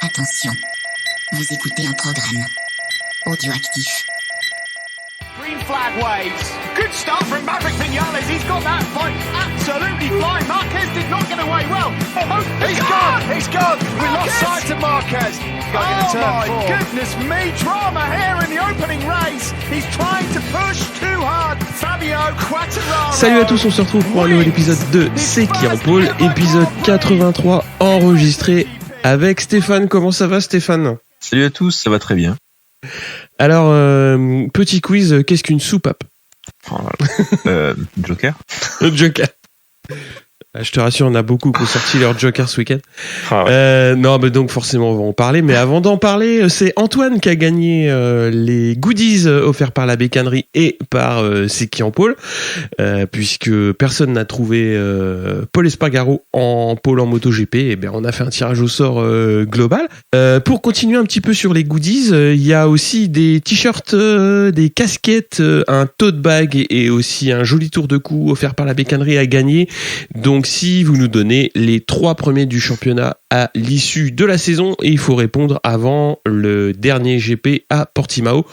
Attention, vous écoutez un programme audioactif. Green flag waves. Good start from Maverick Vinales. He's got that fight absolutely flying. Marquez did not get away well. Oh, he's gone. He's gone. We lost sight of Marquez. Oh my goodness me. Drama here in the opening race. He's trying to push too hard. Fabio Quartararo. Salut à tous, on se retrouve pour un nouvel épisode de C'est qui en pôle, épisode 83 enregistré avec Stéphane. Comment ça va, Stéphane ? Salut à tous, ça va très bien. Alors, petit quiz, qu'est-ce qu'une soupape ? Joker. Joker. Je te rassure, on a beaucoup qui ont sorti leur Joker ce week-end. Non, mais donc forcément, on va en parler. Mais avant d'en parler, c'est Antoine qui a gagné les goodies offerts par la bécannerie et par C'est qui en pôle, puisque personne n'a trouvé Paul Espargaro en pôle en MotoGP. Et bien, on a fait un tirage au sort global. Pour continuer un petit peu sur les goodies, il y a aussi des t-shirts, des casquettes, un tote bag et aussi un joli tour de cou offert par la bécannerie à gagner. Donc, si vous nous donnez les 3 premiers du championnat à l'issue de la saison, et il faut répondre avant le dernier GP à Portimao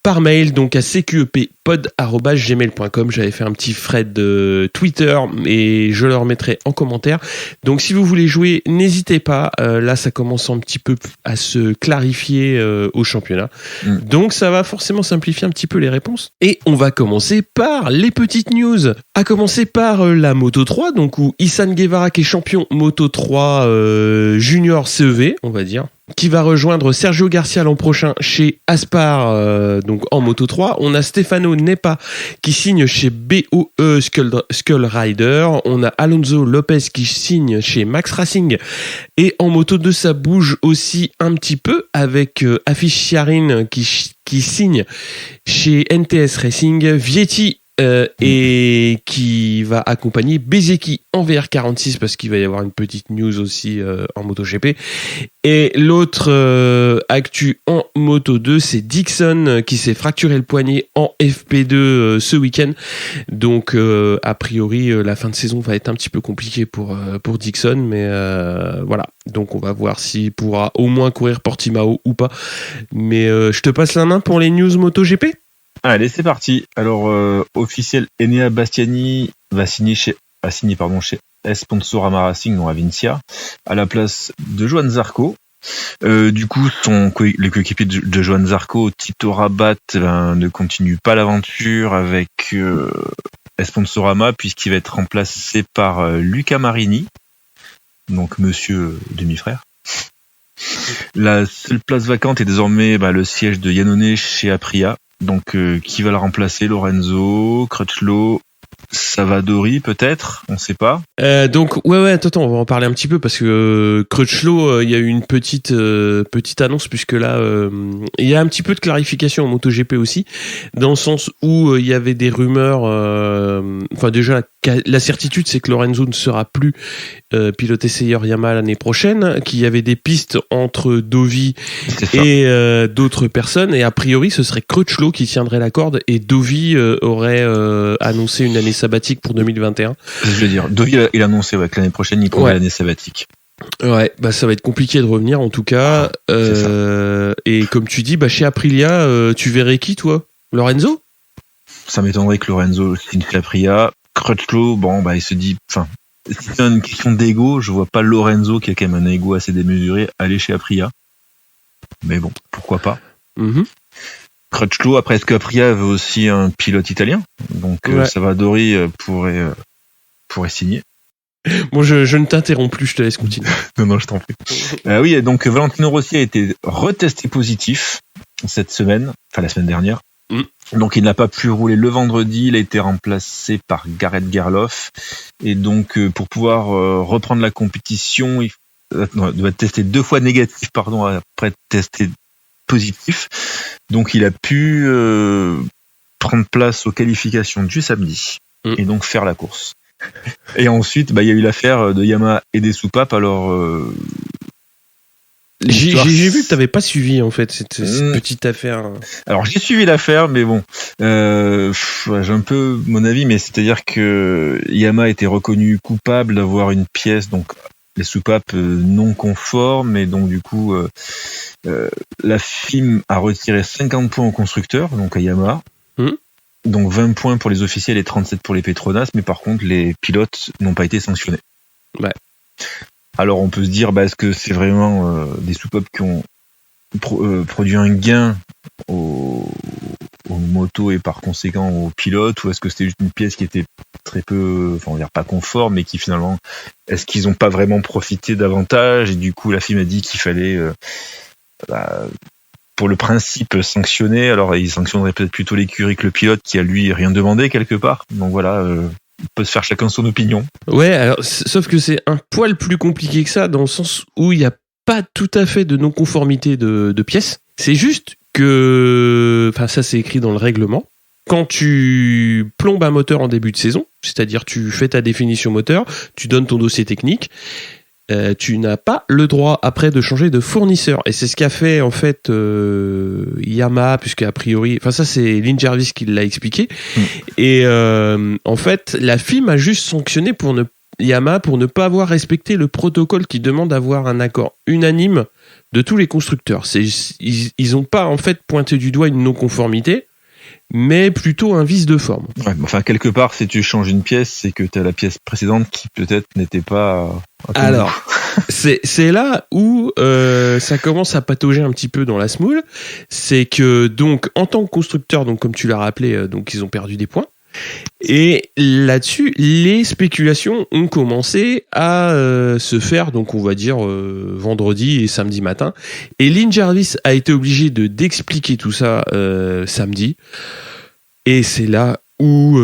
par mail, donc à cqeppod@gmail.com. J'avais fait un petit thread de Twitter et je le remettrai en commentaire. Donc si vous voulez jouer, n'hésitez pas. Là, ça commence un petit peu à se clarifier au championnat. Donc ça va forcément simplifier un petit peu les réponses. Et on va commencer par les petites news. À commencer par la Moto 3, donc où Ihsan Guevara, qui est champion Moto 3 junior CEV, on va dire, qui va rejoindre Sergio Garcia l'an prochain chez Aspar, donc en Moto 3. On a Stefano Nepa qui signe chez BOE Skull Rider. On a Alonso Lopez qui signe chez Max Racing. Et en Moto 2, ça bouge aussi un petit peu avec Afish Chiarin qui signe chez NTS Racing. Vietti et qui va accompagner Bezzecchi en VR46 parce qu'il va y avoir une petite news aussi en MotoGP. Et l'autre actu en Moto 2, c'est Dixon qui s'est fracturé le poignet en FP2 ce week-end. Donc a priori la fin de saison va être un petit peu compliquée pour Dixon, mais voilà. Donc on va voir s'il pourra au moins courir Portimao ou pas. Mais je te passe la main pour les news MotoGP. Allez, c'est parti. Alors, officiel, Enea Bastiani va signer chez Sponsorama Racing, non à Vincia, à la place de Johan Zarco. Du coup, le coéquipier de Johan Zarco, Tito Rabat, ne continue pas l'aventure avec Sponsorama, puisqu'il va être remplacé par Luca Marini, donc monsieur demi-frère. La seule place vacante est désormais le siège de Iannone chez Aprilia. Donc, qui va le remplacer ? Lorenzo, Crutchlow, Savadori peut-être, on ne sait pas. Donc attends, on va en parler un petit peu parce que Crutchlow, il y a eu une petite annonce, puisque là il y a un petit peu de clarification en MotoGP aussi, dans le sens où il y avait des rumeurs, déjà la certitude c'est que Lorenzo ne sera plus pilote essayeur Yamaha l'année prochaine, qu'il y avait des pistes entre Dovi et d'autres personnes, et a priori ce serait Crutchlow qui tiendrait la corde et Dovi aurait annoncé une année sabbatique pour 2021. Je veux dire, Dovi il a annoncé que l'année prochaine il prendrait l'année sabbatique. Ouais, ça va être compliqué de revenir en tout cas. Et comme tu dis, chez Aprilia, tu verrais qui toi ? Lorenzo ? Ça m'étonnerait que Lorenzo signe chez Aprilia. Crutchlow, il se dit, si c'est une question d'ego, je vois pas Lorenzo, qui a quand même un ego assez démesuré, aller chez Aprilia. Mais bon, pourquoi pas. Crutchlow, après, est-ce qu'Aprilia veut aussi un pilote italien ? Donc Savadori pourrait signer. Bon, je ne t'interromps plus, je te laisse continuer. Non, je t'en prie. Oui, donc Valentino Rossi a été retesté positif cette semaine, la semaine dernière. Donc il n'a pas pu rouler le vendredi, il a été remplacé par Gareth Gerloff. Et donc pour pouvoir reprendre la compétition, il doit tester 2 fois négatif, après tester positif. Donc il a pu prendre place aux qualifications du samedi et donc faire la course. Et ensuite, il y a eu l'affaire de Yamaha et des soupapes. Alors, j'ai vu que t'avais pas suivi en fait cette petite affaire. Alors j'ai suivi l'affaire, mais bon, j'ai un peu mon avis, mais c'est-à-dire que Yamaha a été reconnu coupable d'avoir une pièce, donc soupapes non conformes, et donc du coup la FIM a retiré 50 points au constructeur, donc à Yamaha. Donc 20 points pour les officiels et 37 pour les Petronas, mais par contre les pilotes n'ont pas été sanctionnés. Ouais. Alors on peut se dire, est-ce que c'est vraiment des soupapes qui ont produit un gain aux motos et par conséquent aux pilotes, ou est-ce que c'était juste une pièce qui était très peu, on va dire pas conforme, mais qui finalement, est-ce qu'ils n'ont pas vraiment profité davantage, et du coup la FIM a dit qu'il fallait pour le principe sanctionner, alors ils sanctionneraient peut-être plutôt l'écurie que le pilote qui a lui rien demandé quelque part, donc voilà, il peut se faire chacun son opinion. Ouais, alors, sauf que c'est un poil plus compliqué que ça, dans le sens où il n'y a pas tout à fait de non-conformité de pièces. C'est juste que, ça c'est écrit dans le règlement, quand tu plombes un moteur en début de saison, c'est-à-dire tu fais ta définition moteur, tu donnes ton dossier technique, tu n'as pas le droit après de changer de fournisseur. Et c'est ce qu'a fait en fait Yamaha, puisque a priori, ça c'est Lynn Jarvis qui l'a expliqué. Et en fait, la FIM a juste sanctionné Yamaha pour ne pas avoir respecté le protocole qui demande d'avoir un accord unanime de tous les constructeurs. Ils n'ont pas en fait pointé du doigt une non-conformité, mais plutôt un vice de forme. Ouais, quelque part, si tu changes une pièce, c'est que tu as la pièce précédente qui peut-être n'était pas... Alors, c'est là où ça commence à patauger un petit peu dans la semoule. C'est que, donc, en tant que constructeur, donc, comme tu l'as rappelé, donc, ils ont perdu des points. Et là-dessus, les spéculations ont commencé à se faire, donc on va dire vendredi et samedi matin. Et Lynn Jarvis a été obligé d'expliquer tout ça samedi. Et c'est là où,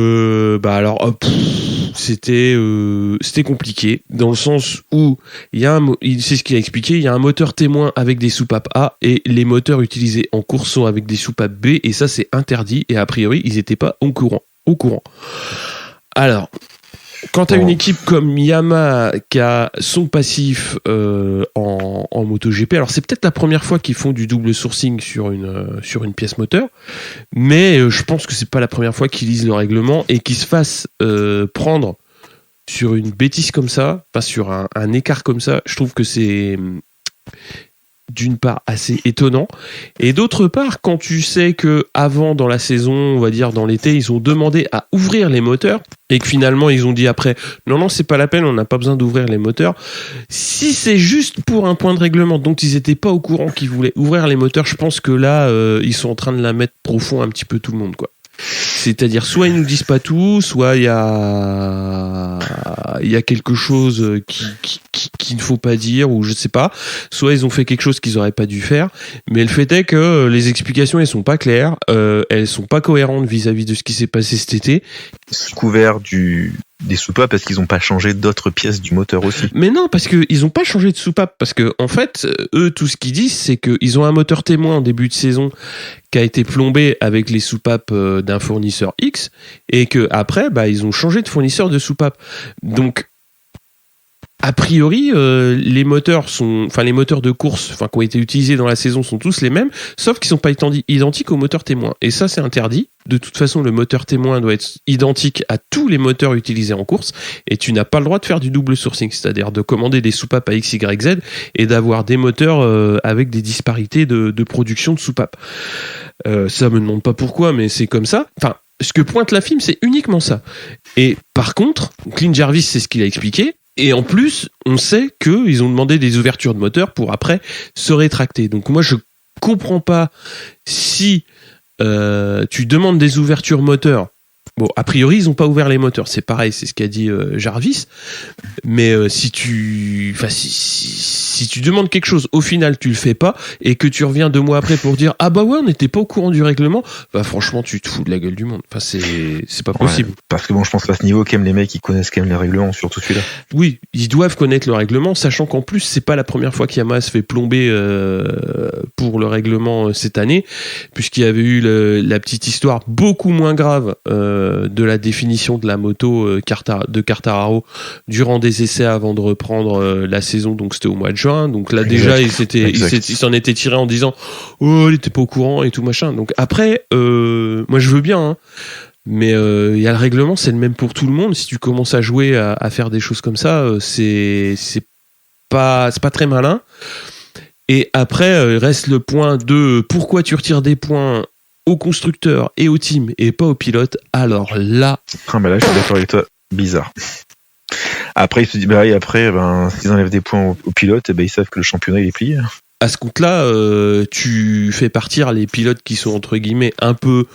c'était compliqué, dans le sens où c'est ce qu'il a expliqué, il y a un moteur témoin avec des soupapes A et les moteurs utilisés en course sont avec des soupapes B, et ça c'est interdit, et a priori ils n'étaient pas au courant. Alors, quand tu as une équipe comme Yamaha qui a son passif en MotoGP, alors c'est peut-être la première fois qu'ils font du double sourcing sur une pièce moteur, mais je pense que c'est pas la première fois qu'ils lisent le règlement et qu'ils se fassent prendre sur une bêtise comme ça, sur un écart comme ça. Je trouve que c'est d'une part assez étonnant, et d'autre part, quand tu sais que avant, dans la saison, on va dire dans l'été, ils ont demandé à ouvrir les moteurs et que finalement ils ont dit après non c'est pas la peine, on n'a pas besoin d'ouvrir les moteurs. Si c'est juste pour un point de règlement dont ils étaient pas au courant qu'ils voulaient ouvrir les moteurs, je pense que là ils sont en train de la mettre profond un petit peu tout le monde, quoi. C'est-à-dire, soit ils nous disent pas tout, soit il y a quelque chose qu'il ne faut pas dire, ou je sais pas, soit ils ont fait quelque chose qu'ils auraient pas dû faire, mais le fait est que les explications elles sont pas claires, elles sont pas cohérentes vis-à-vis de ce qui s'est passé cet été. Sous couvert des soupapes, parce qu'ils n'ont pas changé d'autres pièces du moteur aussi. Mais non, parce qu'ils n'ont pas changé de soupape, parce que en fait, eux, tout ce qu'ils disent, c'est qu'ils ont un moteur témoin en début de saison qui a été plombé avec les soupapes d'un fournisseur X, et que après, ils ont changé de fournisseur de soupape. Donc, a priori, les moteurs de course, qui ont été utilisés dans la saison sont tous les mêmes, sauf qu'ils sont pas identiques aux moteurs témoins. Et ça, c'est interdit. De toute façon, le moteur témoin doit être identique à tous les moteurs utilisés en course, et tu n'as pas le droit de faire du double sourcing, c'est-à-dire de commander des soupapes à X, Y, Z et d'avoir des moteurs avec des disparités de production de soupapes. Ça me demande pas pourquoi, mais c'est comme ça. Ce que pointe la FIM, c'est uniquement ça. Et par contre, Lynn Jarvis, c'est ce qu'il a expliqué. Et en plus, on sait qu'ils ont demandé des ouvertures de moteur pour après se rétracter. Donc moi, je comprends pas si tu demandes des ouvertures moteurs. Bon, a priori, ils n'ont pas ouvert les moteurs. C'est pareil, c'est ce qu'a dit Jarvis. Mais si tu demandes quelque chose, au final, tu le fais pas, et que tu reviens 2 mois après pour dire ah bah ouais, on n'était pas au courant du règlement, franchement, tu te fous de la gueule du monde. C'est pas possible. Ouais, parce que je pense à ce niveau, quand même, les mecs, ils connaissent quand même les règlements, surtout celui-là. Oui, ils doivent connaître le règlement, sachant qu'en plus, c'est pas la première fois qu'Yamaha se fait plomber pour le règlement cette année, puisqu'il y avait eu la petite histoire beaucoup moins grave de la définition de la moto de Quartararo durant des essais avant de reprendre la saison, donc c'était au mois de juin. Donc là déjà il s'en était tiré en disant oh, il était pas au courant et tout machin. Donc après moi je veux bien, hein, mais il y a le règlement, c'est le même pour tout le monde. Si tu commences à jouer à faire des choses comme ça, c'est pas très malin. Et après, reste le point de pourquoi tu retires des points aux constructeurs et aux teams et pas aux pilotes. Alors là... là, je suis d'accord avec toi. Bizarre. Après, il se dit, s'ils enlèvent des points aux pilotes, ils savent que le championnat, il est plié. À ce compte-là, tu fais partir les pilotes qui sont, entre guillemets, un peu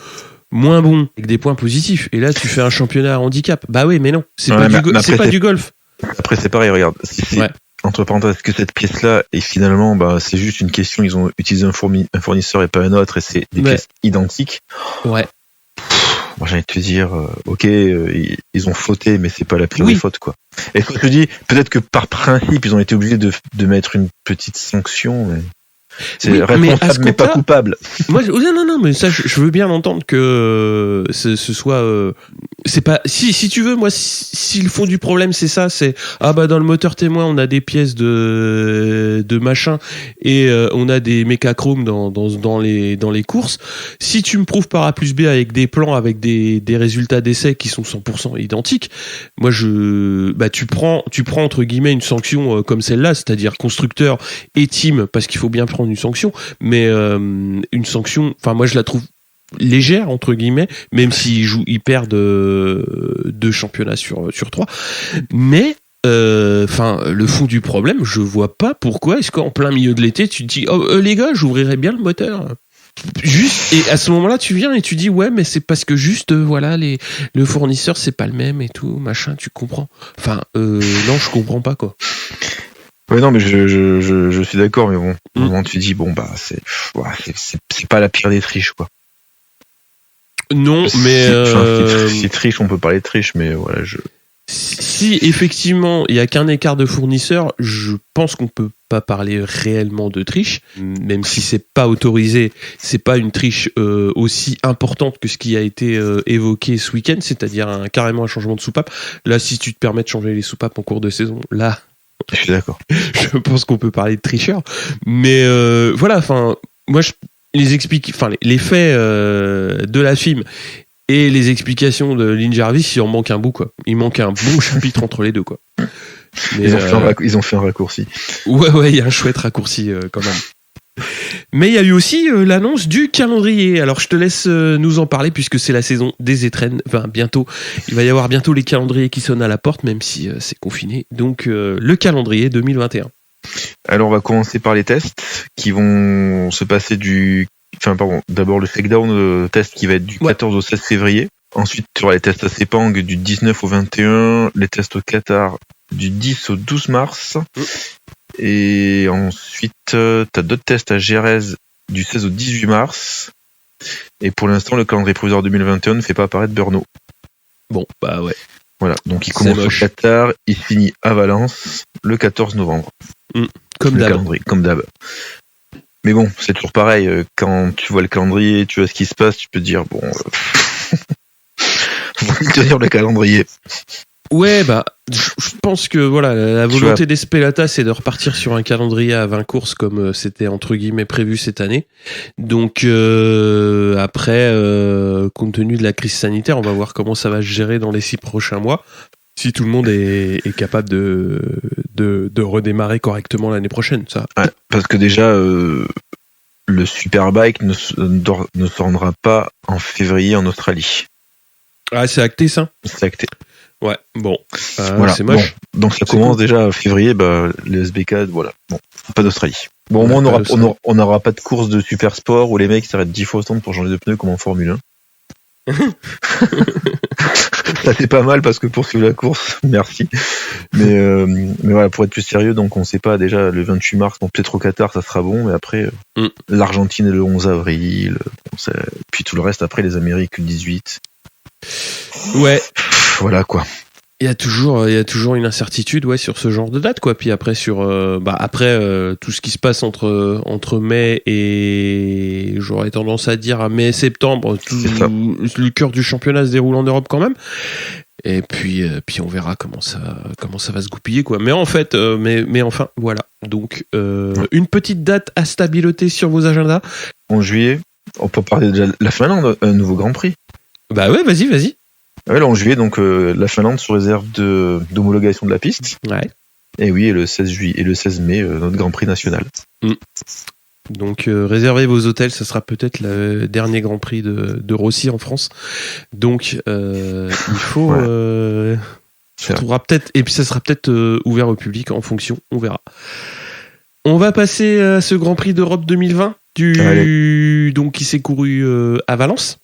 moins bons, avec des points positifs. Et là, tu fais un championnat à handicap. Bah oui, mais non. C'est pas du golf. Après, c'est pareil, regarde. Ouais. Entre parenthèses, que cette pièce-là, et finalement, c'est juste une question, ils ont utilisé un fournisseur et pas un autre, et c'est des pièces identiques. Ouais. Moi, j'ai envie de te dire, ils ont fauté, mais c'est pas la pire des fautes, quoi. Et quand je te dis, peut-être que par principe, ils ont été obligés de mettre une petite sanction, mais... C'est responsable mais pas coupable. Moi, non, mais ça, je veux bien entendre que ce soit. C'est pas. Si tu veux, moi, si le fond du problème c'est ça, c'est dans le moteur témoin on a des pièces de machin et on a des mécachromes dans les courses. Si tu me prouves par A plus B avec des plans avec des résultats d'essai qui sont 100% identiques, moi tu prends entre guillemets une sanction comme celle-là, c'est-à-dire constructeur et team, parce qu'il faut bien prendre une sanction, mais une sanction, enfin moi je la trouve légère entre guillemets, même s'ils perdent 2 championnats sur 3, mais le fond du problème, je vois pas pourquoi est-ce qu'en plein milieu de l'été tu te dis les gars, j'ouvrirais bien le moteur juste, et à ce moment-là tu viens et tu dis ouais, mais c'est parce que juste le fournisseur c'est pas le même et tout machin, tu comprends, non, je comprends pas quoi. Ouais, non, mais je suis d'accord, mais bon, au moment tu dis c'est pas la pire des triches, quoi. Non, mais si triche, on peut parler de triche, mais voilà, si effectivement il y a qu'un écart de fournisseur, je pense qu'on peut pas parler réellement de triche, même si c'est pas autorisé, c'est pas une triche aussi importante que ce qui a été évoqué ce week-end, c'est-à-dire carrément un changement de soupape. Là, si tu te permets de changer les soupapes en cours de saison, là. Je suis d'accord. Je pense qu'on peut parler de tricheur, mais moi les faits de la FIM et les explications de Lynn Jarvis, il en manque un bout, quoi. Il manque un bon chapitre entre les deux, quoi. Mais, ils ont fait un raccourci. Ouais, il y a un chouette raccourci quand même. Mais il y a eu aussi l'annonce du calendrier. Alors je te laisse nous en parler puisque c'est la saison des étrennes. Enfin, bientôt, il va y avoir bientôt les calendriers qui sonnent à la porte, même si c'est confiné. Donc le calendrier 2021. Alors on va commencer par les tests qui vont se passer d'abord le shakedown test qui va être du 14 au 16 février. Ensuite, tu auras les tests à Sepang du 19 au 21, les tests au Qatar du 10 au 12 mars. Et ensuite, t'as d'autres tests à Jerez du 16 au 18 mars. Et pour l'instant, le calendrier provisoire 2021 ne fait pas apparaître Brno. Bon, bah ouais. Voilà, donc il commence au Qatar, il finit à Valence le 14 novembre. Comme d'hab. Comme d'hab. Mais bon, c'est toujours pareil, quand tu vois le calendrier, tu vois ce qui se passe, tu peux te dire, bon... faut tenir le calendrier. Ouais, je pense que voilà, la volonté d'Espelata, c'est de repartir sur un calendrier à 20 courses comme c'était entre guillemets prévu cette année. Donc après, compte tenu de la crise sanitaire, on va voir comment ça va se gérer dans les 6 prochains mois. Si tout le monde est capable de redémarrer correctement l'année prochaine, ça. Ouais, parce que déjà, le Superbike ne se rendra pas en février en Australie. Ah, c'est acté ça ? C'est acté. Ouais, bon, voilà. C'est moche. Bon, donc ça commence déjà en février, les SBK, voilà. Bon, pas d'Australie. Bon, au moins on n'aura pas de course de super sport où les mecs s'arrêtent 10 fois au stand pour changer de pneus comme en Formule 1. Ça c'est pas mal parce que pour suivre la course, merci. Mais voilà, pour être plus sérieux, donc on sait pas déjà le 28 mars, bon, peut-être au Qatar ça sera bon, mais après l'Argentine est le 11 avril, puis tout le reste après les Amériques le 18. Ouais. Voilà quoi. Il y a toujours une incertitude sur ce genre de date quoi. Puis après sur tout ce qui se passe entre mai et j'aurais tendance à dire à mai et septembre, le cœur du championnat se déroule en Europe quand même. Et puis on verra comment ça va se goupiller quoi. Mais en fait mais enfin voilà. Donc une petite date à stabiloter sur vos agendas. En juillet, on peut parler de la Finlande, un nouveau Grand Prix. Bah ouais, vas-y. Ouais, là, en juillet, donc la Finlande sous réserve d'homologation de la piste. Ouais. Et oui, et le 16 juillet et le 16 mai, notre Grand Prix national. Donc réservez vos hôtels, ce sera peut-être le dernier Grand Prix de Rossi en France. Donc il faut... on trouvera peut-être, et puis ça sera peut-être ouvert au public en fonction, on verra. On va passer à ce Grand Prix d'Europe 2020 donc qui s'est couru à Valence.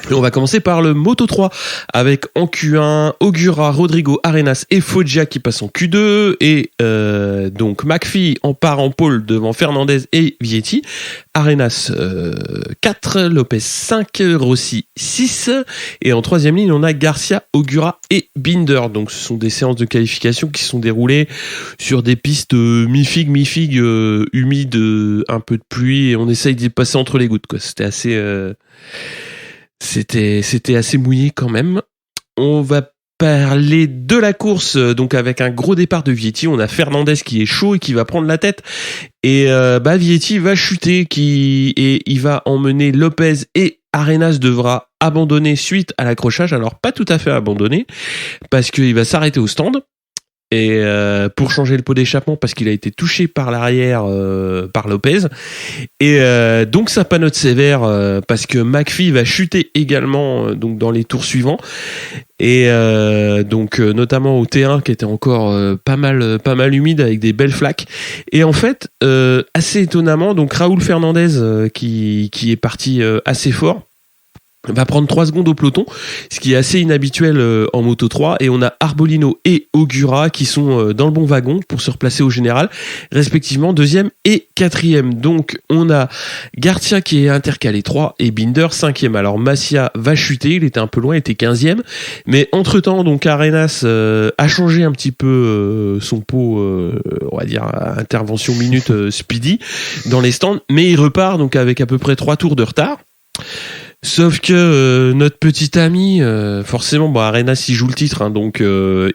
Et on va commencer par le Moto 3 avec en Q1 Ogura, Rodrigo, Arenas et Foggia qui passent en Q2 et donc McPhee part en pole devant Fernandez et Vietti. Arenas 4, Lopez 5, Rossi 6 et en troisième ligne on a Garcia, Ogura et Binder. Donc ce sont des séances de qualification qui sont déroulées sur des pistes mi-figue, humides, un peu de pluie et on essaye d'y passer entre les gouttes, quoi. C'était assez mouillé quand même. On va parler de la course, donc avec un gros départ de Vietti. On a Fernandez qui est chaud et qui va prendre la tête. Et Vietti va chuter et il va emmener Lopez et Arenas devra abandonner suite à l'accrochage. Alors pas tout à fait abandonner parce qu'il va s'arrêter au stand. Et pour changer le pot d'échappement parce qu'il a été touché par l'arrière par Lopez et donc ça panote sévère parce que McPhee va chuter également donc dans les tours suivants et donc notamment au T1 qui était encore pas mal humide avec des belles flaques et en fait assez étonnamment donc Raúl Fernandez qui est parti assez fort va prendre 3 secondes au peloton, ce qui est assez inhabituel en Moto 3, et on a Arbolino et Ogura qui sont dans le bon wagon pour se replacer au général, respectivement 2e et 4e. Donc on a Garcia qui est intercalé 3 et Binder 5e. Alors Masia va chuter, il était un peu loin, il était 15e, mais entre-temps donc Arenas a changé un petit peu son pot, on va dire intervention minute speedy dans les stands, mais il repart donc avec à peu près 3 tours de retard. Sauf que notre petit ami, forcément, Arenas il joue le titre, hein, donc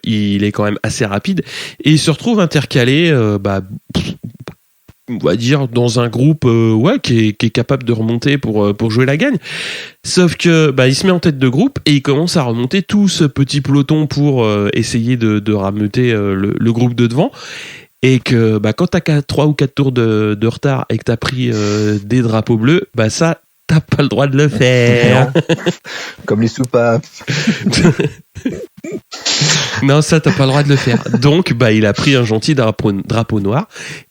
il est quand même assez rapide et il se retrouve intercalé, on va dire dans un groupe qui est capable de remonter pour jouer la gagne. Sauf que il se met en tête de groupe et il commence à remonter tout ce petit peloton pour essayer de rameuter le groupe de devant. Et que quand t'as 3 ou 4 tours de retard et que t'as pris des drapeaux bleus, ça t'as pas le droit de le faire. Comme les soupapes. Non, ça t'as pas le droit de le faire. Donc il a pris un gentil drapeau noir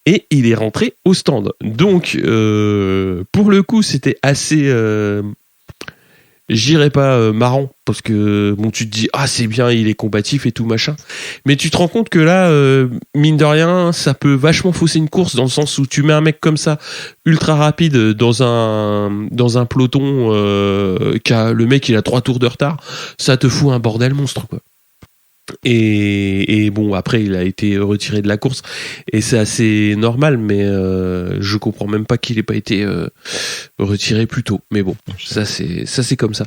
et il est rentré au stand. Donc pour le coup c'était assez j'irais pas marrant parce que tu te dis c'est bien, il est combatif et tout machin, mais tu te rends compte que là mine de rien ça peut vachement fausser une course dans le sens où tu mets un mec comme ça ultra rapide dans un peloton le mec il a 3 tours de retard, ça te fout un bordel monstre, quoi. Et bon, après il a été retiré de la course et c'est assez normal, mais je comprends même pas qu'il ait pas été retiré plus tôt, mais bon, ça c'est comme ça.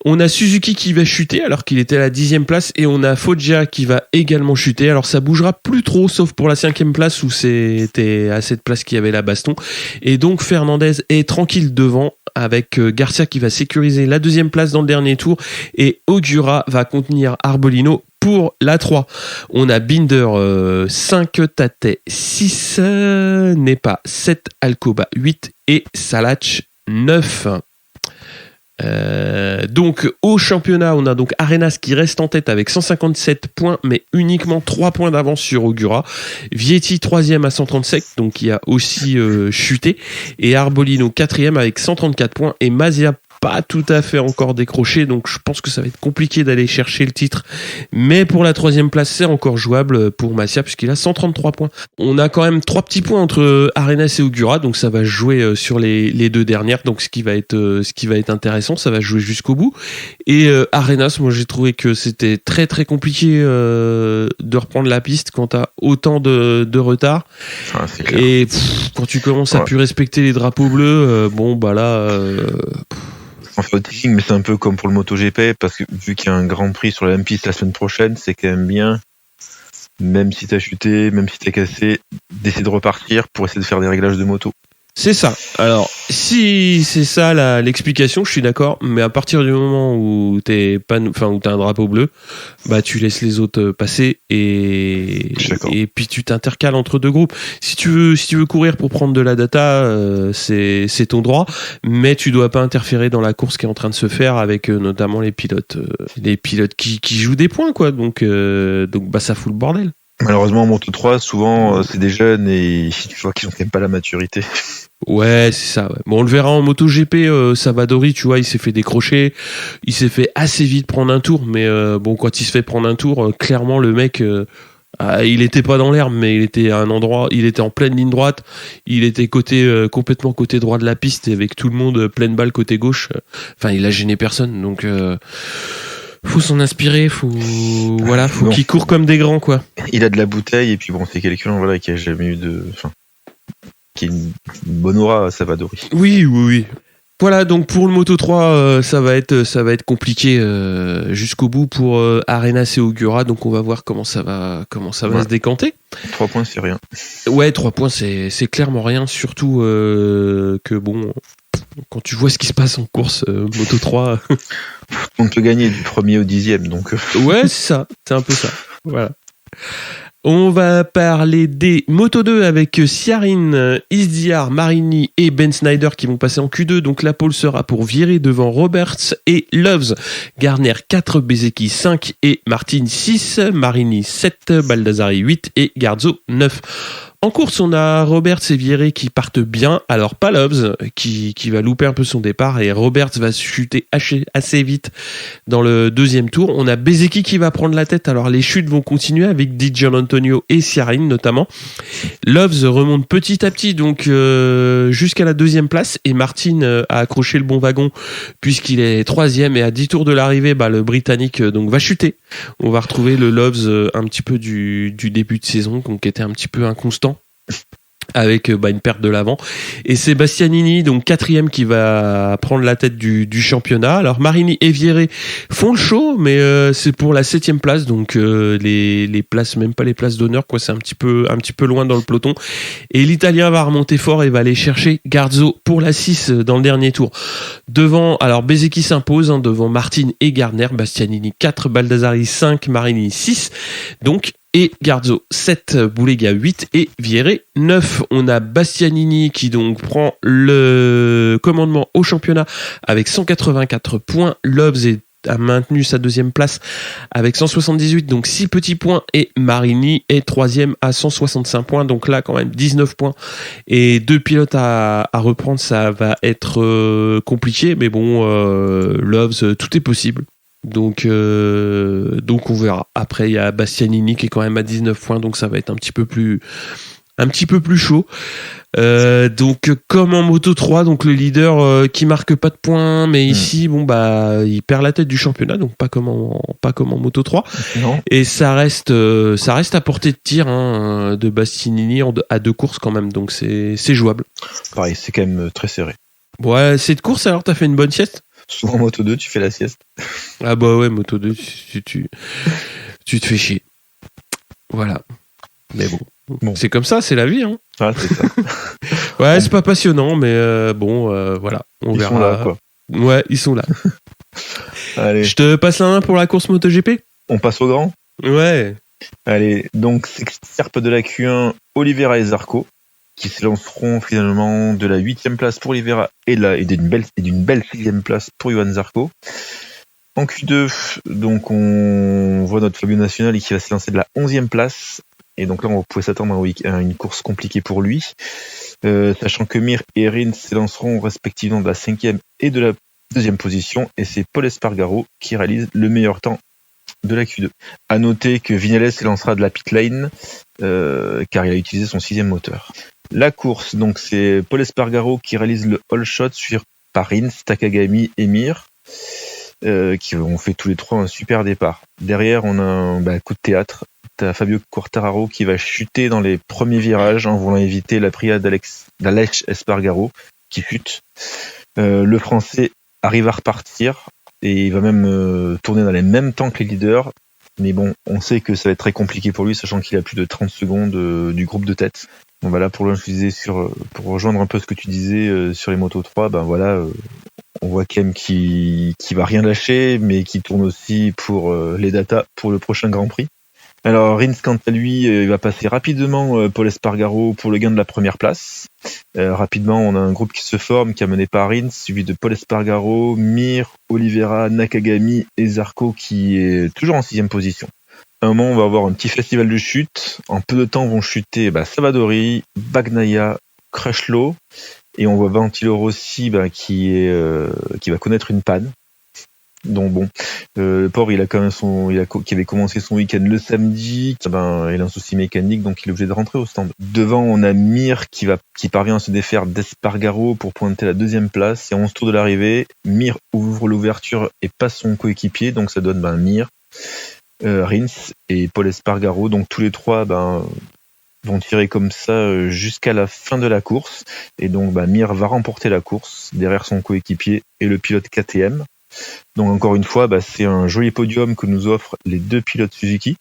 On a Suzuki qui va chuter alors qu'il était à la 10e place et on a Foggia qui va également chuter. Alors ça bougera plus trop sauf pour la 5e place où c'était à cette place qu'il y avait la baston, et donc Fernandez est tranquille devant avec Garcia qui va sécuriser la 2e place dans le dernier tour et Ogura va contenir Arbolino pour la 3. On a Binder 5, Tate 6, Nepa 7, Alcoba 8 et Salach 9. Donc au championnat on a donc Arenas qui reste en tête avec 157 points mais uniquement 3 points d'avance sur Ogura. Vietti 3e à 137 donc qui a aussi chuté, et Arbolino 4e avec 134 points et Masia pas tout à fait encore décroché, donc je pense que ça va être compliqué d'aller chercher le titre, mais pour la 3e place c'est encore jouable pour Masia puisqu'il a 133 points. On a quand même 3 petits points entre Arenas et Ogura, donc ça va jouer sur les 2 dernières, donc ce qui va être intéressant, ça va jouer jusqu'au bout. Et Arenas, moi j'ai trouvé que c'était très très compliqué de reprendre la piste quand t'as autant de retard, et quand tu commences à plus respecter les drapeaux bleus, en footing, mais c'est un peu comme pour le MotoGP, parce que vu qu'il y a un Grand Prix sur la même piste la semaine prochaine, c'est quand même bien, même si t'as chuté, même si t'es cassé, d'essayer de repartir pour essayer de faire des réglages de moto. C'est ça. Alors, si c'est ça l'explication, je suis d'accord. Mais à partir du moment où où t'as un drapeau bleu, bah tu laisses les autres passer et puis tu t'intercales entre deux groupes. Si tu veux courir pour prendre de la data, c'est ton droit, mais tu dois pas interférer dans la course qui est en train de se faire avec notamment les pilotes qui jouent des points quoi. Donc bah ça fout le bordel. Malheureusement, en Moto 3, souvent, c'est des jeunes et tu vois qu'ils n'ont même pas la maturité. Ouais, c'est ça. Ouais. Bon, on le verra en MotoGP. Savadori, tu vois, il s'est fait décrocher. Il s'est fait assez vite prendre un tour. Mais bon, quand il se fait prendre un tour, clairement, le mec, il était pas dans l'herbe, mais il était à un endroit. Il était en pleine ligne droite. Il était complètement côté droit de la piste, et avec tout le monde pleine balle côté gauche. Enfin, il a gêné personne. Donc. Faut s'en inspirer, faut qu'il court comme des grands quoi. Il a de la bouteille et puis bon c'est quelqu'un voilà qui a jamais eu qui a une bonne aura Savadori. Oui. Voilà donc pour le Moto 3 ça va être compliqué jusqu'au bout pour Arenas et Ogura, donc on va voir comment ça va se décanter. 3 points c'est rien. Ouais 3 points c'est clairement rien, surtout que bon quand tu vois ce qui se passe en course Moto 3 on peut gagner du 1er au 10e donc ouais c'est ça, c'est un peu ça. Voilà. On va parler des Moto 2 avec Ciarin, Izdiar, Marini et Ben Snyder qui vont passer en Q2. Donc la pole sera pour Virer devant Roberts et Loves. Garner 4, Bezzecchi 5 et Martin 6, Marini 7, Baldassari 8 et Garzo 9. En course, on a Roberts et Virer qui partent bien. Alors, pas Loves qui va louper un peu son départ et Roberts va chuter assez vite dans le deuxième tour. On a Bezzecchi qui va prendre la tête. Alors, les chutes vont continuer avec Di Gianantonio et Ciarin notamment. Loves remonte petit à petit donc jusqu'à la deuxième place et Martin a accroché le bon wagon puisqu'il est troisième et à 10 tours de l'arrivée, le Britannique donc va chuter. On va retrouver le Loves un petit peu du début de saison donc qui était un petit peu inconstant avec une perte de l'avant et c'est Bastianini donc quatrième qui va prendre la tête du championnat. Alors Marini et Virer font le show mais c'est pour la 7e place donc les places, même pas les places d'honneur quoi, c'est un petit peu loin dans le peloton et l'Italien va remonter fort et va aller chercher Garzo pour la 6 dans le dernier tour. Devant, alors Bezzecchi s'impose devant Martin et Garner, Bastianini 4, Baldassari 5, Marini 6 donc et Garzo 7, Boulega 8 et Virer 9. On a Bastianini qui donc prend le commandement au championnat avec 184 points. Loves a maintenu sa deuxième place avec 178, donc 6 petits points. Et Marini est troisième à 165 points, donc là quand même 19 points. Et 2 pilotes à reprendre, ça va être compliqué, mais bon, Loves, tout est possible. Donc on verra. Après il y a Bastianini qui est quand même à 19 points, donc ça va être un petit peu plus chaud. Donc comme en Moto 3, donc le leader qui marque pas de points, mais ici il perd la tête du championnat, donc pas comme en Moto 3. Non. Et ça reste à portée de tir de Bastianini à 2 courses quand même, donc c'est jouable. Pareil, c'est quand même très serré. Ouais, cette course alors t'as fait une bonne sieste? Souvent en Moto 2, tu fais la sieste. Ah bah ouais, Moto 2, tu te fais chier. Voilà. Mais bon. C'est comme ça, c'est la vie. Hein. Ah, c'est ça. Ouais, c'est pas passionnant, mais voilà. On verra. Ils sont là, quoi. Ouais, ils sont là. Allez. Je te passe la main pour la course MotoGP. On passe au grand. Ouais. Allez, donc s'extirpe de la Q1 Oliveira et Zarco, qui se lanceront finalement de la 8e place pour Oliveira et d'une belle 6e place pour Johan Zarco. En Q2, donc on voit notre Fabio Nacional qui va se lancer de la 11e place. Et donc là, on pouvait s'attendre à une course compliquée pour lui. Sachant que Mir et Rins s'élanceront respectivement de la 5e et de la 2e position. Et c'est Pol Espargaro qui réalise le meilleur temps de la Q2. À noter que Vinales s'élancera de la pit lane car il a utilisé son 6e moteur. La course, donc c'est Pol Espargaro qui réalise le all shot suivi par Rins, Takagami et Mir qui ont fait tous les trois un super départ. Derrière, on a un coup de théâtre. T'as Fabio Quartararo qui va chuter dans les premiers virages en voulant éviter la priade d'Alex Espargaro qui chute. Le Français arrive à repartir et il va même tourner dans les mêmes temps que les leaders. Mais bon, on sait que ça va être très compliqué pour lui, sachant qu'il a plus de 30 secondes du groupe de tête. Donc voilà, pour rejoindre un peu ce que tu disais sur les Moto 3, ben voilà, on voit Kem qui va rien lâcher, mais qui tourne aussi pour les datas pour le prochain Grand Prix. Alors Rins, quant à lui, il va passer rapidement Paul Espargaro pour le gain de la première place. Rapidement, on a un groupe qui se forme, qui est mené par Rins, suivi de Paul Espargaro, Mir, Oliveira, Nakagami et Zarco, qui est toujours en 6e position. À un moment, on va avoir un petit festival de chute. En peu de temps, vont chuter Savadori, Bagnaia, Crutchlow, et on voit Ventilo Rossi qui va connaître une panne. Donc bon, le pauvre, il a quand même qui avait commencé son week-end le samedi, il a un souci mécanique, donc il est obligé de rentrer au stand. Devant, on a Mir qui parvient à se défaire d'Espargaro pour pointer la 2e place, et à 11 tours de l'arrivée, Mir ouvre l'ouverture et passe son coéquipier, donc ça donne Mir, Rins et Paul Espargaro, donc tous les trois vont tirer comme ça jusqu'à la fin de la course, et donc Mir va remporter la course derrière son coéquipier et le pilote KTM. Donc encore une fois, c'est un joli podium que nous offrent les 2 pilotes Suzuki.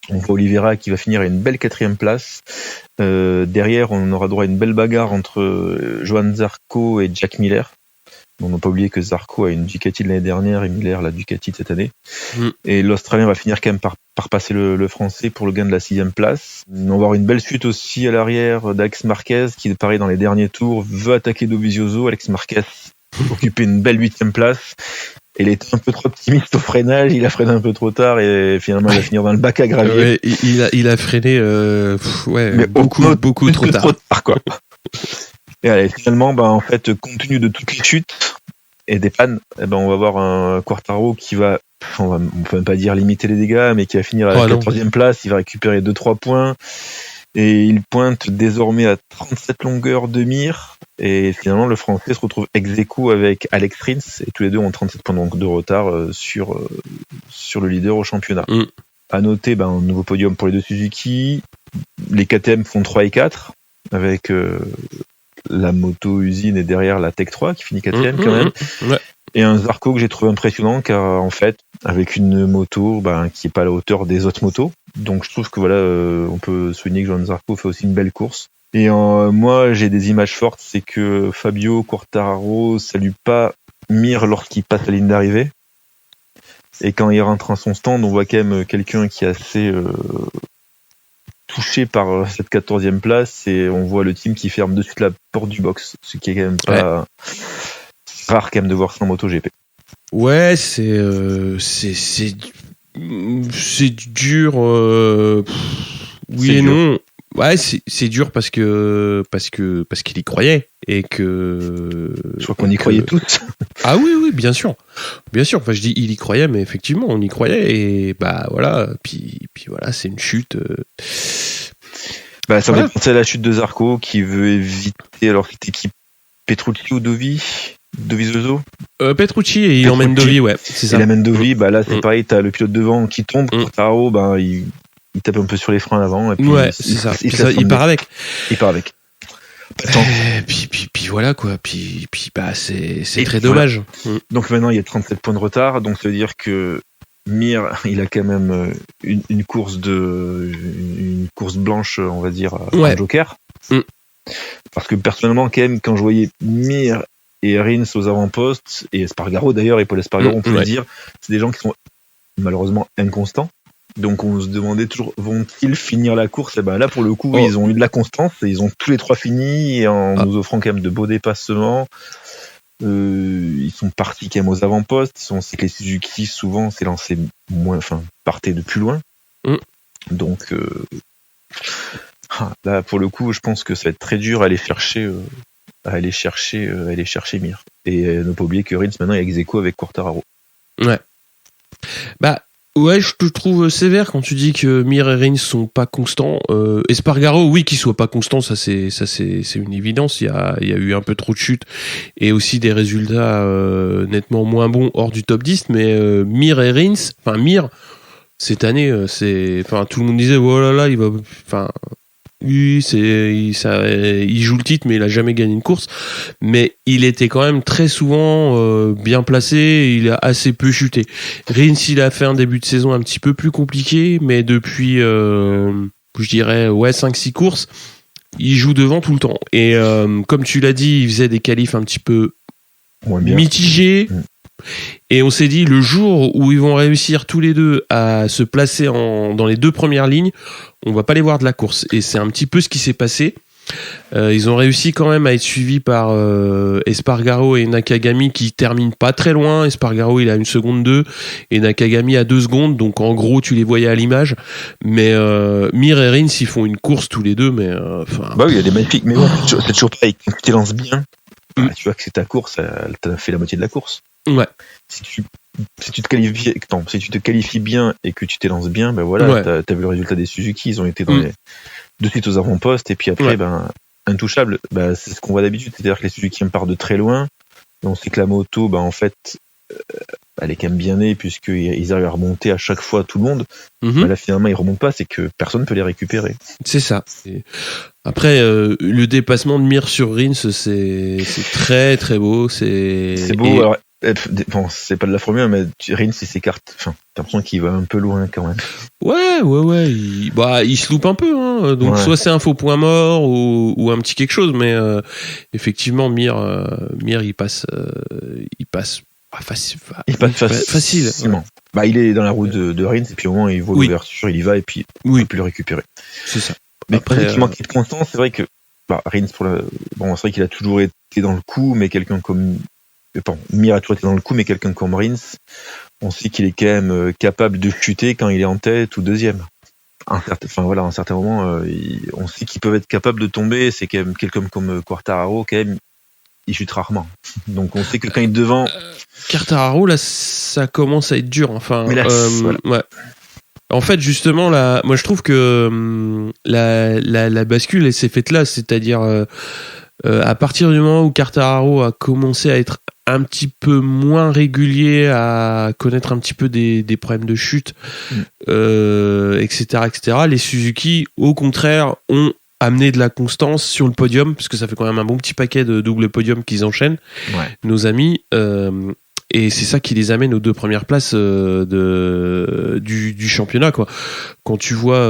On voit Oliveira qui va finir à une belle 4e place. Derrière, on aura droit à une belle bagarre entre Johan Zarco et Jack Miller. On n'a pas oublié que Zarco a une Ducati de l'année dernière et Miller la Ducati de cette année. Et l'Australien va finir quand même par passer le Français pour le gain de la 6e place. On va avoir une belle suite aussi à l'arrière d'Alex Marquez qui, pareil, dans les derniers tours, veut attaquer Dovizioso. Alex Marquez occupait une belle 8e place. Il était un peu trop optimiste au freinage, il a freiné un peu trop tard et finalement il va finir dans le bac à gravier. Il a freiné mais beaucoup trop tard quoi. Et allez, finalement, en fait, compte tenu de toutes les chutes et des pannes, on va voir un Quartaro qui va, on peut même pas dire limiter les dégâts, mais qui va finir à la 4e place, il va récupérer 2-3 points. Et il pointe désormais à 37 longueurs de Mir. Et finalement, le Français se retrouve ex-aequo avec Alex Rins. Et tous les deux ont 37 points de retard sur le leader au championnat. À noter un nouveau podium pour les 2 Suzuki. Les KTM font 3 et 4 avec la moto usine et derrière la Tech 3 qui finit 4e quand même. Ouais. Et un Zarco que j'ai trouvé impressionnant car en fait, avec une moto qui n'est pas à la hauteur des autres motos. Donc je trouve que on peut souligner que Johan Zarco fait aussi une belle course. Et moi, j'ai des images fortes, c'est que Fabio Quartararo salue pas Mir lorsqu'il passe la ligne d'arrivée. Et quand il rentre à son stand, on voit quand même quelqu'un qui est assez touché par cette 14e place et on voit le team qui ferme de suite la porte du box, ce qui est quand même pas rare quand même de voir ça en MotoGP. Ouais, c'est dur. Oui et non. Ouais, c'est dur parce qu'il y croyait et que. Je crois qu'on y croyait tous. Ah oui, bien sûr. Enfin, je dis il y croyait, mais effectivement, on y croyait et voilà. Puis voilà, c'est une chute. Ça me fait penser à la chute de Zarco qui veut éviter. Alors, c'était qui, Petrucci ou Dovizioso Petrucci et il emmène Dovi, ouais, c'est ça. Il emmène Dovi, là c'est pareil, t'as le pilote devant qui tombe, Quartaro, il tape un peu sur les freins à l'avant. Et puis il part avec. Il part avec. Puis voilà quoi, puis c'est très dommage. Donc maintenant il y a 37 points de retard, donc ça veut dire que Mir, il a quand même une course blanche, on va dire, en joker. Parce que personnellement, quand même, quand je voyais Mir et Rins aux avant-postes, et Espargaro d'ailleurs, et Paul Espargaro, on peut le dire, c'est des gens qui sont malheureusement inconstants. Donc on se demandait toujours, vont-ils finir la course? Et là, pour le coup, ils ont eu de la constance, et ils ont tous les 3 fini, et en nous offrant quand même de beaux dépassements. Ils sont partis quand même aux avant-postes. C'est que les Suzuki, souvent, c'est lancé partaient de plus loin. Donc là, pour le coup, je pense que ça va être très dur à aller chercher Mir. Et ne pas oublier que Rins maintenant est ex-aequo avec Quartararo. Ouais. Ouais, je te trouve sévère quand tu dis que Mir et Rins sont pas constants. Espargaro, oui, qu'il soit pas constant, ça c'est une évidence. Il y a eu un peu trop de chutes et aussi des résultats nettement moins bons hors du top 10. Mais Mir et Rins, Mir, cette année, tout le monde disait oh là là, il va, oui, il joue le titre, mais il a jamais gagné une course. Mais il était quand même très souvent bien placé. Et il a assez peu chuté. Rins, il a fait un début de saison un petit peu plus compliqué, mais depuis, je dirais, 5-6 courses, il joue devant tout le temps. Et comme tu l'as dit, il faisait des qualifs un petit peu mitigés. Et on s'est dit, le jour où ils vont réussir tous les deux à se placer dans les deux premières lignes, on va pas les voir de la course. Et c'est un petit peu ce qui s'est passé. Ils ont réussi quand même à être suivis par Espargaro et Nakagami qui terminent pas très loin. Espargaro il a 1 seconde 2 et Nakagami a 2 secondes, donc en gros tu les voyais à l'image. Mais Mir et Rins ils font une course tous les deux, mais bah oui, il y a des magnifiques, mais bon, c'est toujours pareil. Quand tu t'élances bien, tu vois que c'est ta course, elle t'a fait la moitié de la course. Ouais. Si tu te qualifies bien et que tu t'élances bien, ben voilà, t'as vu le résultat des Suzuki, ils ont été de suite aux avant-postes, et puis après, intouchables, c'est ce qu'on voit d'habitude, c'est-à-dire que les Suzuki on part de très loin, et on sait que la moto, en fait, elle est quand même bien née, puisqu'ils arrivent à remonter à chaque fois tout le monde. Là, finalement, ils remontent pas, c'est que personne ne peut les récupérer. C'est ça. Après, le dépassement de Mir sur Rins, c'est très très beau. C'est beau, alors. Bon, c'est pas de la formule, mais Rins il s'écarte. Enfin, t'as l'impression qu'il va un peu loin quand même. Ouais. Il se loupe un peu, hein. Donc soit c'est un faux point mort ou un petit quelque chose, mais effectivement Mir il passe facile. Il est dans la route de Rins, et puis au moins il voit l'ouverture, il y va, et puis il peut plus le récupérer. C'est ça. Mais après, qui manquait de constance, c'est vrai que Rins c'est vrai qu'il a toujours été dans le coup, mais quelqu'un comme Mir a toujours été dans le coup, mais quelqu'un comme Rins, on sait qu'il est quand même capable de chuter quand il est en tête ou deuxième. À un certain moment, on sait qu'ils peuvent être capables de tomber. C'est quand même quelqu'un comme Quartararo, quand même, il chute rarement. Donc on sait que quand il est devant. Quartararo, là, ça commence à être dur. Enfin, ouais. En fait, justement, là, moi je trouve que la bascule, elle s'est faite là, c'est-à-dire à partir du moment où Quartararo a commencé à être un petit peu moins régulier, à connaître un petit peu des problèmes de chute, etc., les Suzuki, au contraire, ont amené de la constance sur le podium, parce que ça fait quand même un bon petit paquet de double podium qu'ils enchaînent, nos amis, et c'est ça qui les amène aux 2 premières places du championnat, quoi. Quand tu vois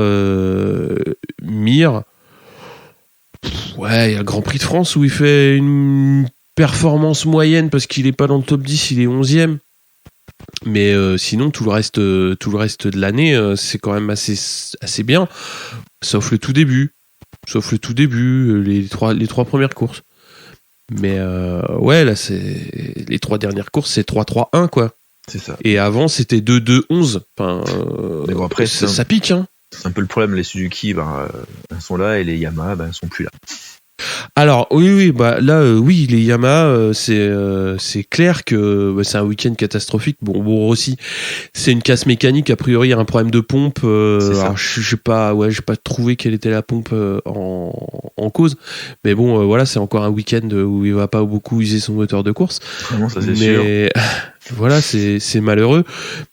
Mir, il y a le Grand Prix de France où il fait une performance moyenne parce qu'il est pas dans le top 10, il est 11e. Mais sinon tout le reste de l'année, c'est quand même assez bien, sauf le tout début, les trois premières courses. Mais là c'est les 3 dernières courses, c'est 3-3-1 quoi. C'est ça. Et avant c'était 2-2-11. Enfin, mais bon, après ça pique, hein. C'est un peu le problème, les Suzuki elles sont là, et les Yamaha elles sont plus là. Alors oui, les Yamaha, c'est clair que c'est un week-end catastrophique. Bon aussi, c'est une casse mécanique. A priori, il y a un problème de pompe. Alors j'ai pas trouvé quelle était la pompe en cause. Mais bon, c'est encore un week-end où il va pas beaucoup user son moteur de course. Vraiment, ça c'est sûr. Voilà, c'est malheureux.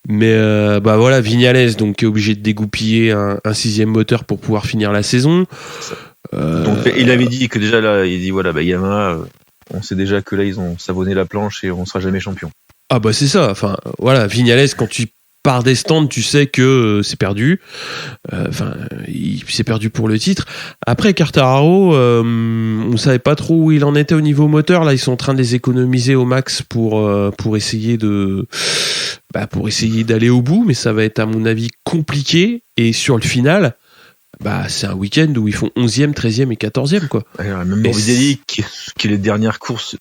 Mais Vignales donc est obligé de dégoupiller un 6e moteur pour pouvoir finir la saison. Donc, il avait dit que déjà là, il dit Yamaha, on sait déjà que là ils ont savonné la planche et on sera jamais champion. Ah bah c'est ça. Enfin Vignales, quand tu pars des stands, tu sais que c'est perdu. Il s'est perdu pour le titre. Après Quartararo, on savait pas trop où il en était au niveau moteur. Là, ils sont en train de les économiser au max pour essayer d'aller au bout, mais ça va être à mon avis compliqué. Et sur le final, c'est un week-end où ils font 11e, 13e et 14e, quoi. Même Morbidelli, qui est les dernières courses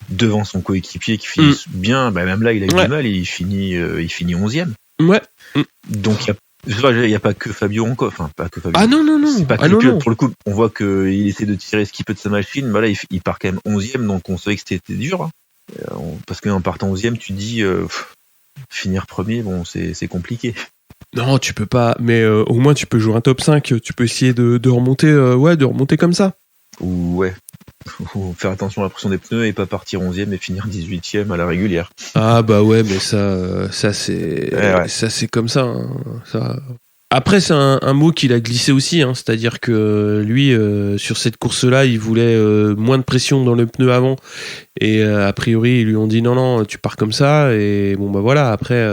devant son coéquipier, qui finit bien, même là, il a eu du mal, il finit 11e. Ouais. Donc, il n'y a pas que Fabio encore. Enfin, pas que Fabio. Ah non. C'est pas que le pilote, pour le coup. On voit qu'il essaie de tirer ce qu'il peut de sa machine. Là, il part quand même 11e, donc on savait que c'était dur. Hein. Parce qu'en partant 11e, tu te dis, finir premier, bon, c'est compliqué. Non, tu peux pas, mais au moins tu peux jouer un top 5, tu peux essayer de remonter, de remonter comme ça. Ou faut faire attention à la pression des pneus et pas partir 11e et finir 18e à la régulière. Ah bah ouais, mais ça c'est ça c'est comme ça, hein. Ça. Après c'est un mot qu'il a glissé aussi, hein, c'est-à-dire que lui sur cette course-là, il voulait moins de pression dans le pneu avant, et a priori ils lui ont dit non tu pars comme ça, et bon bah voilà, après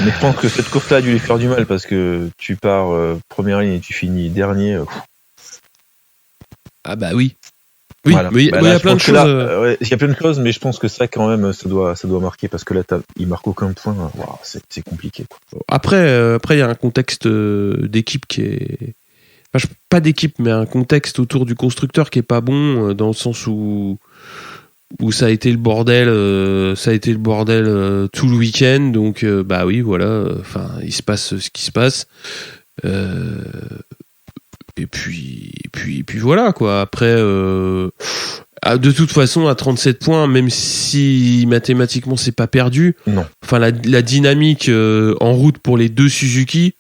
Mais je pense que cette course-là a dû lui faire du mal parce que tu pars première ligne et tu finis dernier. Ah bah oui. Oui, Voilà. mais il y a plein de choses. Il y a plein de choses, mais je pense que ça, quand même, ça doit marquer parce que là, il marque aucun point. Wow, c'est compliqué, quoi. Après, il y a un contexte d'équipe qui est. Enfin, pas d'équipe, mais un contexte autour du constructeur qui est pas bon, dans le sens où ça a été le bordel, tout le week-end. Donc, bah oui, voilà. Enfin, il se passe ce qui se passe. Et puis voilà, quoi. Après, de toute façon, à 37 points, même si mathématiquement c'est pas perdu, non. Enfin, la dynamique en route pour les deux Suzuki,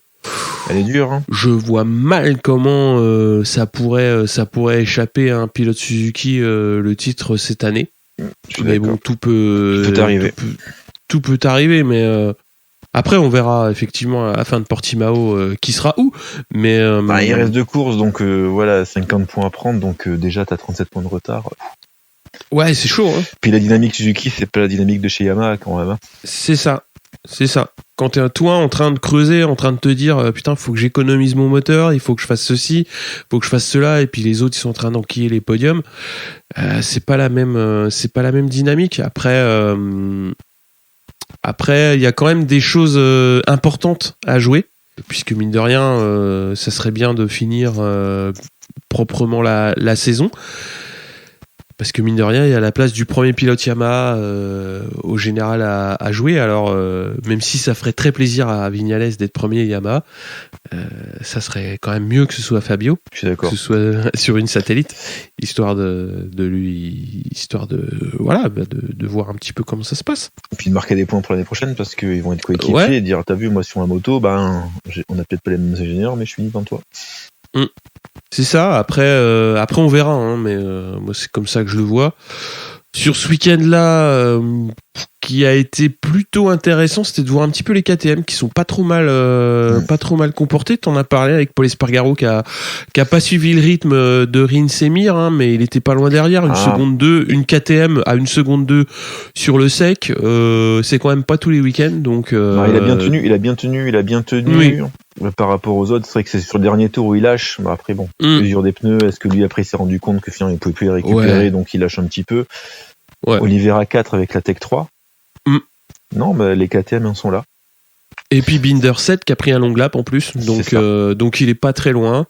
elle est dure. Hein. Je vois mal comment ça pourrait échapper à un pilote Suzuki le titre cette année. Mais bon, tout peut arriver. Tout peut arriver, mais après on verra effectivement à la fin de Portimao qui sera où. Mais il reste 2 courses, donc voilà, 50 points à prendre, donc déjà t'as 37 points de retard. Ouais, c'est chaud. Hein. Puis la dynamique Suzuki, c'est pas la dynamique de chez Yamaha quand même. Hein. C'est ça. Quand t'es toi en train de creuser, en train de te dire putain, faut que j'économise mon moteur, il faut que je fasse ceci, faut que je fasse cela, et puis les autres ils sont en train d'enquiller les podiums. C'est pas la même dynamique. Après, il y a quand même des choses importantes à jouer, puisque mine de rien, ça serait bien de finir proprement la saison. Parce que mine de rien, il y a la place du premier pilote Yamaha au général à jouer. Alors, même si ça ferait très plaisir à Viñales d'être premier Yamaha, ça serait quand même mieux que ce soit Fabio. Je suis d'accord. Que ce soit sur une satellite, histoire de voir un petit peu comment ça se passe. Et puis de marquer des points pour l'année prochaine parce qu'ils vont être coéquipiers et dire t'as vu, moi sur la moto, on a peut-être pas les mêmes ingénieurs, mais je suis devant toi. C'est ça. Après on verra, hein, mais moi c'est comme ça que je le vois. Sur ce week-end-là, qui a été plutôt intéressant, c'était de voir un petit peu les KTM qui sont pas trop mal comportés. T'en as parlé avec Paul Espargaro qui a pas suivi le rythme de Rins Emir, hein, mais il était pas loin derrière. Une KTM à 1 seconde 2 sur le sec, c'est quand même pas tous les week-ends. Donc, il a bien tenu. Oui. Par rapport aux autres, c'est vrai que c'est sur le dernier tour où il lâche. Mais après, bon, mesure des pneus. Est-ce que lui après il s'est rendu compte que finalement il pouvait plus les récupérer, donc il lâche un petit peu. Ouais. Oliveira 4 avec la Tech 3. Non, les KTM en sont là. Et puis Binder 7 qui a pris un long lap en plus, donc il est pas très loin.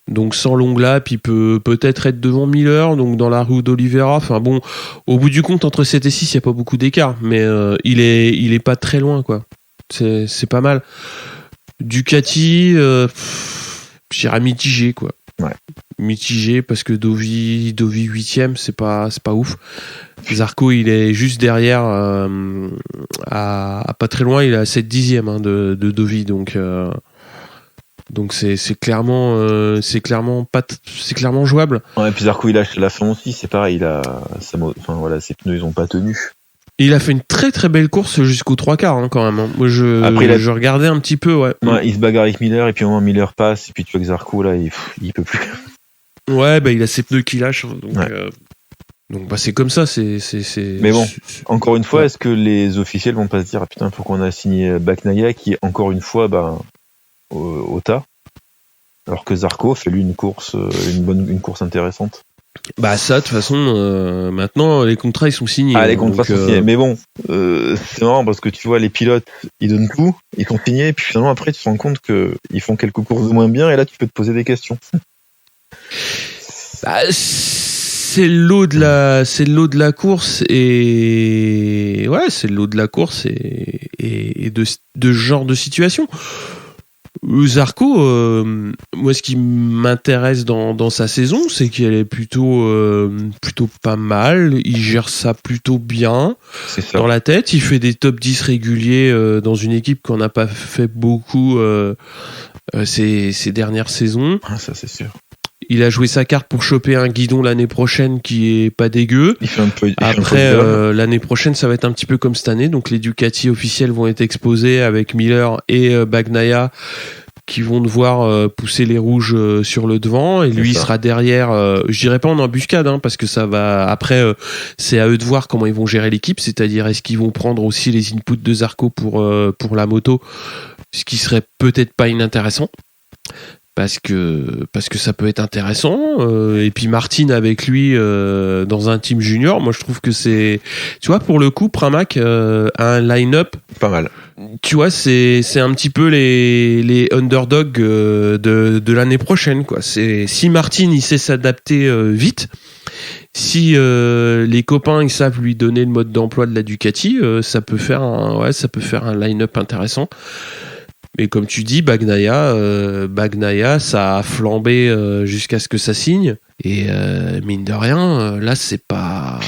Donc sans long lap, il peut peut-être être devant Miller, donc dans la roue d'Oliveira. Enfin bon, au bout du compte, entre 7 et 6, il n'y a pas beaucoup d'écart, mais il est pas très loin, quoi. C'est pas mal. Ducati, j'irais mitigé, quoi. Ouais. Mitigé parce que Dovi 8ème, c'est pas ouf. Zarco, il est juste derrière, à pas très loin, il est à 7 dixièmes hein, de Dovi, donc c'est clairement jouable. Ouais, et puis Zarco il lâche la fin aussi, c'est pareil, ses pneus ils ont pas tenu. Il a fait une très très belle course jusqu'aux 3/4 hein, quand même. Hein. Moi je regardais un petit peu, ouais. Il se bagarre avec Miller et puis au moins Miller passe et puis tu vois que Zarco là il peut plus. Ouais, il a ses pneus qui lâchent, donc c'est comme ça. Mais bon, encore une fois, est-ce que les officiels vont pas se dire putain, faut qu'on a signé Bagnaia qui encore une fois au tas, alors que Zarco fait lui une course intéressante. Ça de toute façon maintenant les contrats ils sont signés. Les contrats sont signés. Mais bon, c'est marrant parce que tu vois les pilotes ils donnent tout, ils sont signés et puis finalement après tu te rends compte que ils font quelques courses de moins bien et là tu peux te poser des questions. C'est le lot de la course et c'est le lot de la course et de ce genre de situation. Zarco, moi ce qui m'intéresse dans sa saison, c'est qu'elle est plutôt pas mal, il gère ça plutôt bien dans la tête, il fait des top 10 réguliers dans une équipe qu'on n'a pas fait beaucoup ces dernières saisons. Ça c'est sûr. Il a joué sa carte pour choper un guidon l'année prochaine qui est pas dégueu. Après, l'année prochaine, ça va être un petit peu comme cette année. Donc, les Ducati officiels vont être exposés avec Miller et Bagnaia qui vont devoir pousser les rouges sur le devant, et lui il sera derrière, je dirais pas en embuscade, hein, parce que ça va après c'est à eux de voir comment ils vont gérer l'équipe, c'est-à-dire est-ce qu'ils vont prendre aussi les inputs de Zarco pour la moto, ce qui serait peut-être pas inintéressant. Parce que ça peut être intéressant, et puis Martin avec lui dans un team junior, moi je trouve que c'est, tu vois, pour le coup Pramac a un line-up pas mal. Tu vois, c'est un petit peu les underdogs de l'année prochaine, quoi. C'est si Martin il sait s'adapter vite, si les copains ils savent lui donner le mode d'emploi de la Ducati, ça peut faire un line-up intéressant. Mais comme tu dis, Bagnaia, ça a flambé jusqu'à ce que ça signe. Et mine de rien, là, c'est pas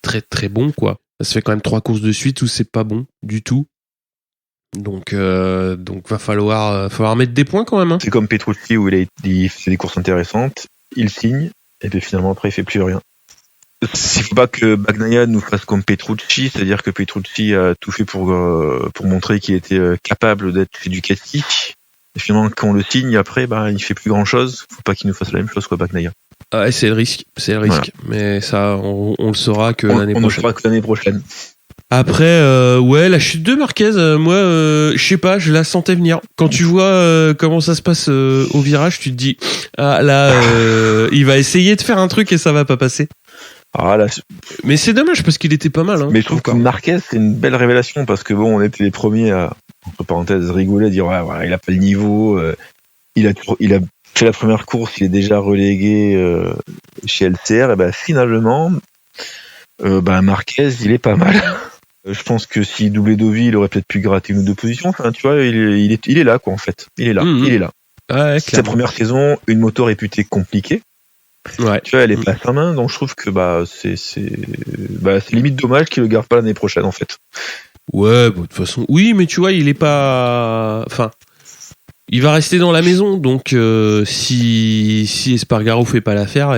très très bon, quoi. Ça fait quand même 3 courses de suite où c'est pas bon du tout. Donc va falloir mettre des points quand même. Hein. C'est comme Petrucci où il fait des courses intéressantes, il signe, et puis finalement après il fait plus rien. Il faut pas que Bagnaia nous fasse comme Petrucci, c'est-à-dire que Petrucci a tout fait pour montrer qu'il était capable d'être chez Ducati. Et finalement, quand on le signe, après, il fait plus grand-chose. Faut pas qu'il nous fasse la même chose, quoi, Bagnaia. Ouais, c'est le risque. Voilà. Mais ça, on le saura que l'année prochaine. On le saura que l'année prochaine. Après, la chute de Marquez, moi, je sais pas, je la sentais venir. Quand tu vois comment ça se passe au virage, tu te dis, il va essayer de faire un truc et ça va pas passer. Ah, là, mais c'est dommage parce qu'il était pas mal. Hein, mais je trouve que Marquez, c'est une belle révélation parce que on était les premiers à, entre parenthèses, rigoler, à dire voilà, il a pas le niveau. Il a fait la première course, il est déjà relégué chez LCR. Et finalement, Marquez, il est pas mal. Je pense que s'il doublait Dovi, il aurait peut-être pu gratter une ou deux positions. Enfin, tu vois, il est là, quoi, en fait. Il est là. Il est là. Ouais, c'est sa première saison, une moto réputée compliquée. Ouais. Tu vois, elle est pas sa main, donc je trouve que c'est limite dommage qu'il le garde pas l'année prochaine, en fait. Ouais, de toute façon, oui, mais tu vois, il est pas, enfin, il va rester dans la maison, donc si Espargaro fait pas l'affaire,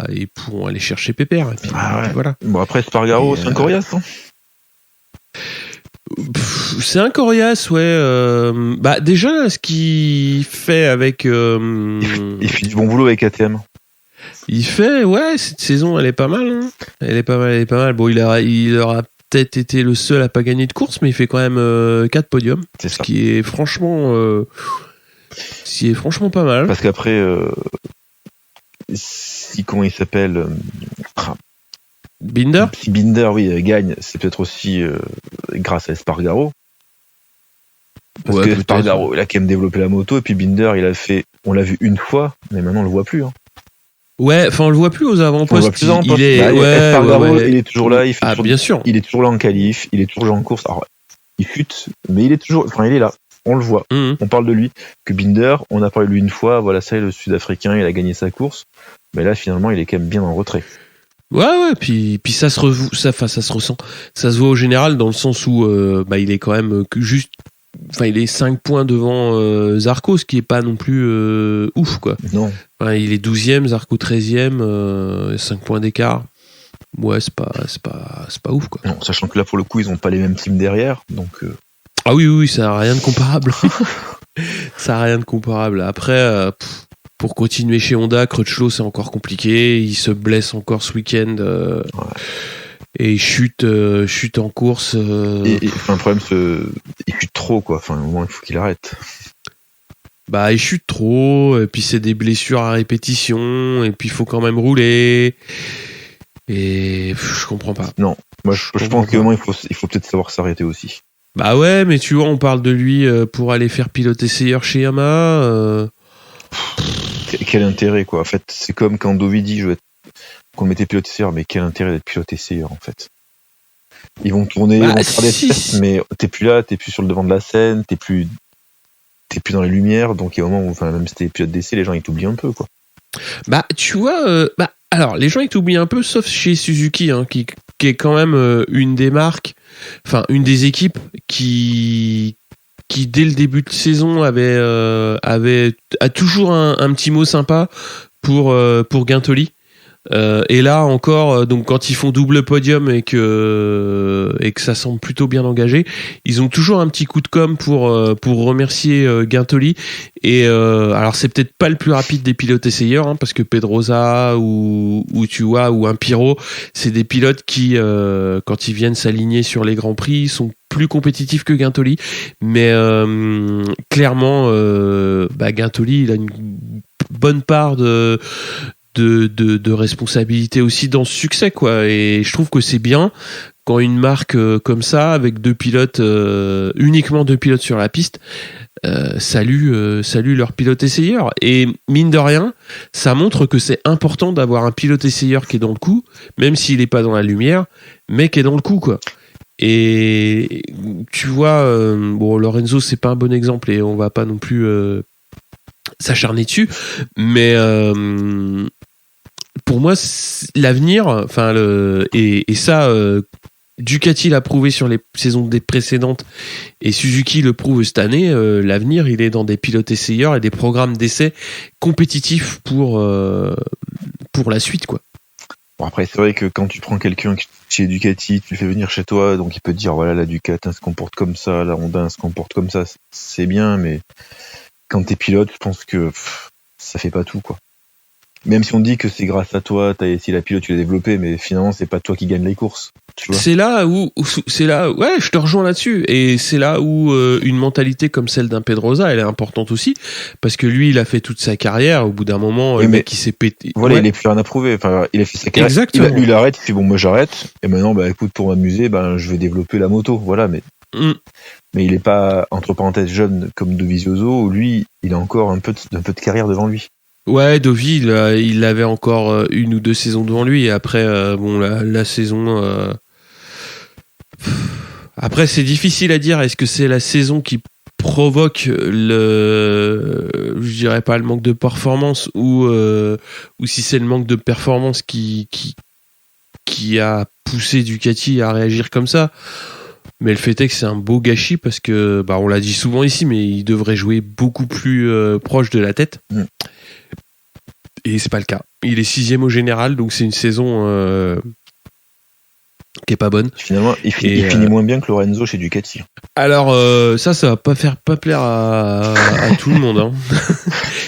ils pourront aller chercher Pépère. Et puis, voilà. Bon, après Espargaro, c'est un coriace, hein. C'est un coriace, ouais. Déjà, ce qu'il fait avec, il fait du bon boulot avec ATM. Il fait, cette saison, elle est pas mal. Hein. Elle est pas mal. Bon, il aura peut-être été le seul à pas gagner de course, mais il fait quand même 4 podiums. C'est ça. Ce qui est franchement pas mal. Parce qu'après, comment il s'appelle Binder. Si Binder, gagne, c'est peut-être aussi grâce à Espargaro. Parce que Espargaro, il a quand même développé la moto, et puis Binder, on l'a vu une fois, mais maintenant on le voit plus. Hein. Ouais, enfin on le voit plus aux avant-postes. Espargaro, il est toujours là, bien sûr. Il est toujours là en qualif, il est toujours là en course. Alors, il chute, mais il est là. On le voit. On parle de lui. Que Binder, on a parlé de lui une fois, voilà, ça, le Sud-Africain, il a gagné sa course. Mais là, finalement, il est quand même bien en retrait. Ouais, puis ça se ressent. Ça se voit au général dans le sens où il est quand même juste. Enfin, il est 5 points devant Zarco, ce qui est pas non plus ouf, quoi. Non. Enfin, il est 12e, Zarco 13e, 5 points d'écart. Ouais, c'est pas ouf, quoi. Non, sachant que là, pour le coup, ils ont pas les mêmes teams derrière, donc. Ah oui, ça a rien de comparable. Ça a rien de comparable. Après, pour continuer chez Honda, Crutchlow, c'est encore compliqué. Il se blesse encore ce week-end. Et il chute en course. Le problème, il chute trop, quoi. Enfin, au moins, il faut qu'il arrête. Il chute trop, et puis c'est des blessures à répétition, et puis il faut quand même rouler. Et je comprends pas. Non, moi je pense qu'au moins il faut peut-être savoir s'arrêter aussi. Bah ouais, mais tu vois, on parle de lui pour aller faire pilote essayeur chez Yamaha. Quel intérêt, quoi. En fait, c'est comme quand Dovidi qu'on mettait pilote essayeur, mais quel intérêt d'être pilote essayeur, en fait. Ils vont tourner, ils vont faire des tests, mais t'es plus là, t'es plus sur le devant de la scène, t'es plus dans les lumières, donc il y a un moment où, même si t'es pilote d'essai, les gens ils t'oublient un peu, quoi. Tu vois, alors les gens ils t'oublient un peu, sauf chez Suzuki, hein, qui est quand même une des marques, enfin une des équipes qui dès le début de saison a toujours un petit mot sympa pour Guintoli. Et là encore, donc quand ils font double podium et que ça semble plutôt bien engagé, ils ont toujours un petit coup de com pour remercier Guintoli. Et alors c'est peut-être pas le plus rapide des pilotes essayeurs, hein, parce que Pedrosa ou tu vois ou un Pirot, c'est des pilotes qui quand ils viennent s'aligner sur les grands prix sont plus compétitifs que Guintoli. Mais clairement, Guintoli, il a une bonne part de responsabilité aussi dans ce succès, quoi. Et je trouve que c'est bien quand une marque comme ça, avec uniquement deux pilotes sur la piste, salue leur pilote essayeur. Et mine de rien, ça montre que c'est important d'avoir un pilote essayeur qui est dans le coup, même s'il n'est pas dans la lumière, mais qui est dans le coup, quoi. Et tu vois, Lorenzo, c'est pas un bon exemple et on va pas non plus s'acharner dessus, mais pour moi l'avenir, et ça, Ducati l'a prouvé sur les saisons précédentes et Suzuki le prouve cette année, l'avenir il est dans des pilotes essayeurs et des programmes d'essais compétitifs pour la suite, quoi. Bon, après c'est vrai que quand tu prends quelqu'un chez Ducati, tu le fais venir chez toi, donc il peut te dire voilà, la Ducati se comporte comme ça, la Honda se comporte comme ça, c'est bien, mais quand t'es pilote, je pense que ça fait pas tout, quoi. Même si on dit que c'est grâce à toi, si la pilote tu l'as développé, mais finalement c'est pas toi qui gagne les courses. Tu vois. C'est là où, ouais, je te rejoins là-dessus, et c'est là où une mentalité comme celle d'un Pedrosa, elle est importante aussi, parce que lui, il a fait toute sa carrière. Au bout d'un moment, le mec, il s'est pété. Voilà, ouais. Il est plus rien à prouver. Enfin, il a fait sa carrière. Exactement. Il arrête. Il fait bon, moi j'arrête. Et maintenant, écoute, pour m'amuser, je vais développer la moto. Voilà, mais il est pas entre parenthèses jeune comme Dovizioso. Où lui, il a encore un peu de carrière devant lui. Ouais, Dovi, il avait encore une ou deux saisons devant lui, et après, la saison. Après, c'est difficile à dire. Est-ce que c'est la saison qui provoque je dirais pas le manque de performance, ou si c'est le manque de performance qui a poussé Ducati à réagir comme ça. Mais le fait est que c'est un beau gâchis, parce que, on l'a dit souvent ici, mais il devrait jouer beaucoup plus proche de la tête. Et c'est pas le cas. Il est 6e au général, donc c'est une saison qui est pas bonne. Finalement, il finit moins bien que Lorenzo chez Ducati. Alors ça va pas plaire à tout le monde, hein.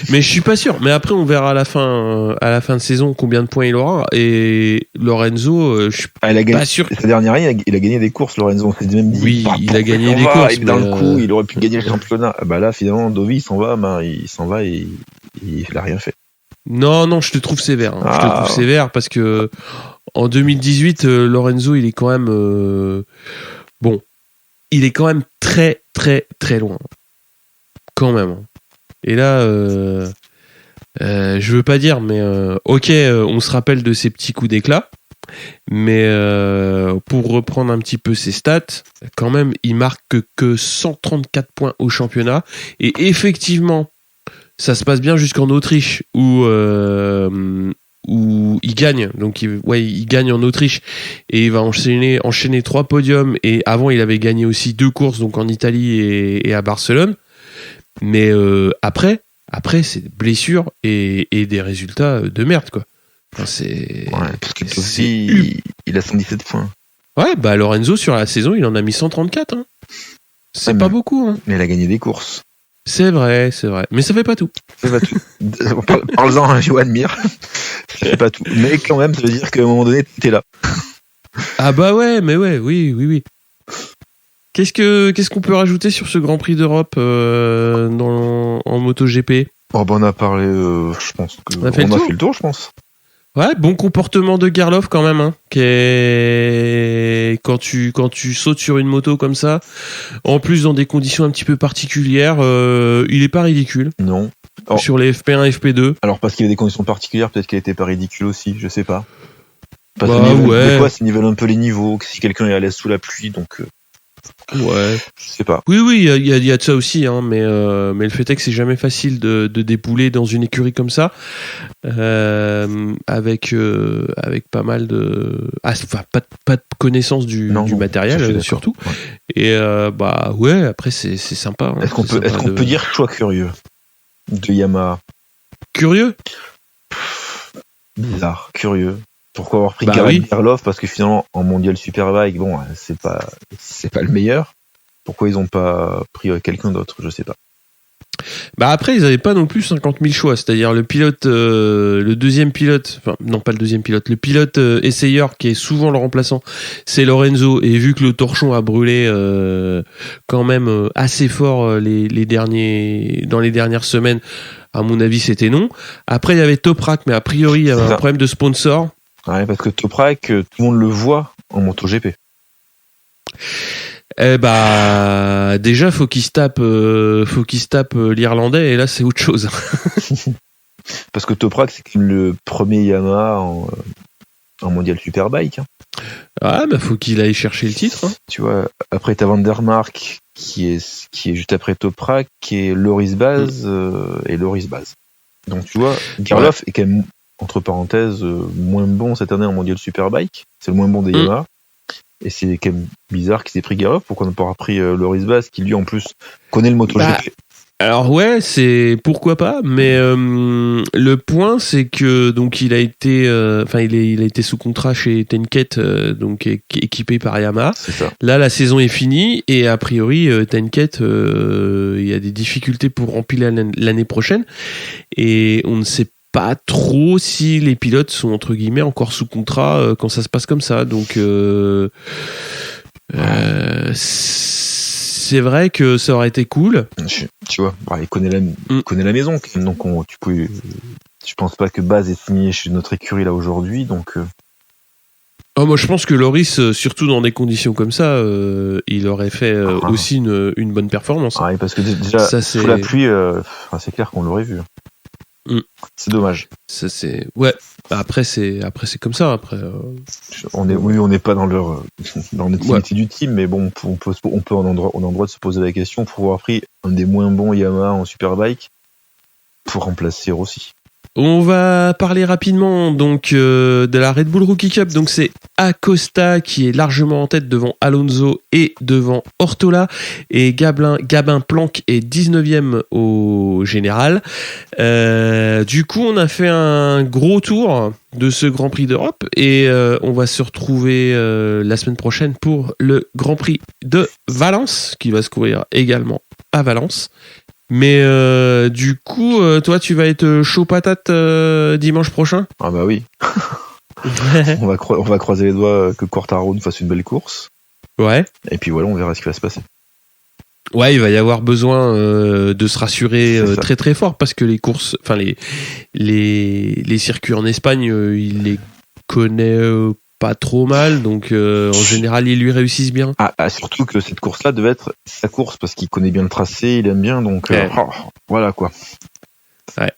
Mais je suis pas sûr. Mais après, on verra à la fin de saison combien de points il aura. Et Lorenzo, je suis pas sûr. Sa dernière année, il a gagné des courses, Lorenzo. C'est même dit. Oui, il a gagné des courses. Dans le coup, il aurait pu gagner le championnat. Là, finalement, Dovi, il s'en va et il a rien fait. Non, je te trouve sévère. Je te trouve sévère parce que en 2018, Lorenzo, il est quand même il est quand même très très très loin, quand même. Et là, je veux pas dire, mais ok, on se rappelle de ses petits coups d'éclat, mais pour reprendre un petit peu ses stats, quand même, il marque que 134 points au championnat, et effectivement, ça se passe bien jusqu'en Autriche où il gagne. Donc il gagne en Autriche et il va enchaîner 3 podiums, et avant il avait gagné aussi 2 courses, donc en Italie et à Barcelone. Mais après c'est blessure et des résultats de merde, quoi. Enfin, parce que aussi il a 117 points. Ouais, Lorenzo sur la saison, il en a mis 134, hein. C'est pas beaucoup, hein. Mais il a gagné des courses. C'est vrai. Mais ça fait pas tout. Parle-en à Johan Mir. Ça fait pas tout. Mais quand même, ça veut dire qu'à un moment donné, t'es là. Ah ouais, mais ouais, oui. Qu'est-ce qu'on peut rajouter sur ce Grand Prix d'Europe en MotoGP ? On a parlé, je pense qu'on a fait le tour, je pense. Ouais, bon comportement de Gerloff quand même, hein, qui est... quand tu sautes sur une moto comme ça, en plus dans des conditions un petit peu particulières, il est pas ridicule. Non. Sur les FP1, FP2. Alors parce qu'il y a des conditions particulières, peut-être qu'il était pas ridicule aussi, je sais pas. Parce des fois, ça nivelle un peu les niveaux, si quelqu'un est à l'aise sous la pluie, donc... Ouais. Je sais pas. Oui, il y a de ça aussi, hein, mais le fait est que c'est jamais facile de débouler dans une écurie comme ça, avec pas mal de, pas de connaissance du matériel surtout. Ouais. Et après c'est sympa. Hein, est-ce qu'on peut dire choix curieux de Yamaha? Curieux? bizarre, curieux. Pourquoi avoir pris Gerloff? Parce que finalement, en mondial Superbike, bon, c'est pas le meilleur. Pourquoi ils ont pas pris quelqu'un d'autre? Je sais pas. Bah après, ils n'avaient pas non plus 50 000 choix. C'est-à-dire le pilote, le deuxième pilote, enfin non pas le deuxième pilote, le pilote essayeur qui est souvent le remplaçant, c'est Lorenzo. Et vu que le torchon a brûlé quand même assez fort dans les dernières semaines, à mon avis, c'était non. Après, il y avait Toprak, mais a priori, il y avait un problème de sponsor. Ouais, parce que Toprak, tout le monde le voit en MotoGP. Déjà faut qu'il se tape l'Irlandais, et là c'est autre chose. Parce que Toprak, c'est le premier Yamaha en mondial Superbike. Ah, bah faut qu'il aille chercher le titre. Tu vois, après t'as Van der Mark qui est juste après Toprak, qui est Loris Baz et Loris Baz. Donc tu vois, Gerloff est quand même, entre parenthèses, moins bon cette année en mondial Superbike. C'est le moins bon des Yamaha. Et c'est quand même bizarre qu'il ait pris Gerloff. Pourquoi on n'a pas pris Loris Baz, qui lui en plus connaît le MotoGP? Alors ouais, c'est pourquoi pas, mais le point c'est que donc il a été sous contrat chez Tenket, donc équipé par Yamaha. C'est ça. Là la saison est finie et a priori Tenket il y a des difficultés pour remplir l'année prochaine et on ne sait pas trop si les pilotes sont entre guillemets encore sous contrat quand ça se passe comme ça. Donc c'est vrai que ça aurait été cool. Tu vois, il connaît la maison. Donc je pense pas que Baz est signé chez notre écurie là aujourd'hui. Donc moi je pense que Loris, surtout dans des conditions comme ça, il aurait fait aussi une bonne performance. Ah, parce que déjà ça, sous la pluie, c'est clair qu'on l'aurait vu. C'est dommage. Ça, c'est ouais. Après c'est comme ça. Après on n'est pas dans l'activité du team, mais bon, on a le droit de se poser la question pour avoir pris un des moins bons Yamaha en Superbike pour remplacer Rossi. On va parler rapidement donc de la Red Bull Rookie Cup. Donc c'est Acosta qui est largement en tête devant Alonso et devant Ortola, et Gabin Planck est 19e au général. Du coup on a fait un gros tour de ce Grand Prix d'Europe et on va se retrouver la semaine prochaine pour le Grand Prix de Valence qui va se courir également à Valence. Mais du coup, toi, tu vas être chaud patate dimanche prochain? Ah bah oui. on va croiser les doigts que Quartararo nous fasse une belle course. Ouais. Et puis voilà, on verra ce qui va se passer. Ouais, il va y avoir besoin de se rassurer très très fort parce que les courses, enfin les circuits en Espagne, il les connaît pas trop mal, donc en général ils lui réussissent bien. Surtout que cette course-là devait être sa course parce qu'il connaît bien le tracé, il aime bien, donc voilà quoi. Ouais.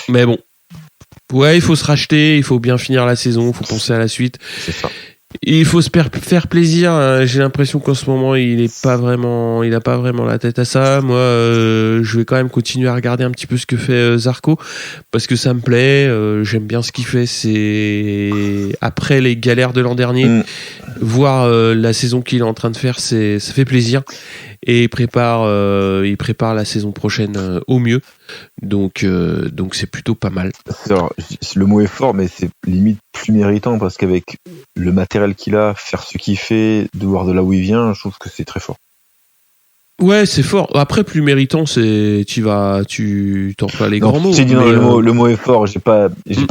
Mais bon, ouais, il faut se racheter, il faut bien finir la saison, il faut penser à la suite. C'est ça. Il faut se faire plaisir. J'ai l'impression qu'en ce moment il a pas vraiment la tête à ça. Moi, je vais quand même continuer à regarder un petit peu ce que fait Zarco parce que ça me plaît. J'aime bien ce qu'il fait. C'est après les galères de l'an dernier, voir la saison qu'il est en train de faire, ça fait plaisir. Et il prépare la saison prochaine au mieux. Donc c'est plutôt pas mal. Alors, le mot est fort, mais c'est limite plus méritant parce qu'avec le matériel qu'il a, faire ce qu'il fait, de voir de là où il vient, je trouve que c'est très fort. Ouais, c'est fort. Après, plus méritant, c'est tu t'emploies les grands mots. Le mot est fort. J'ai pas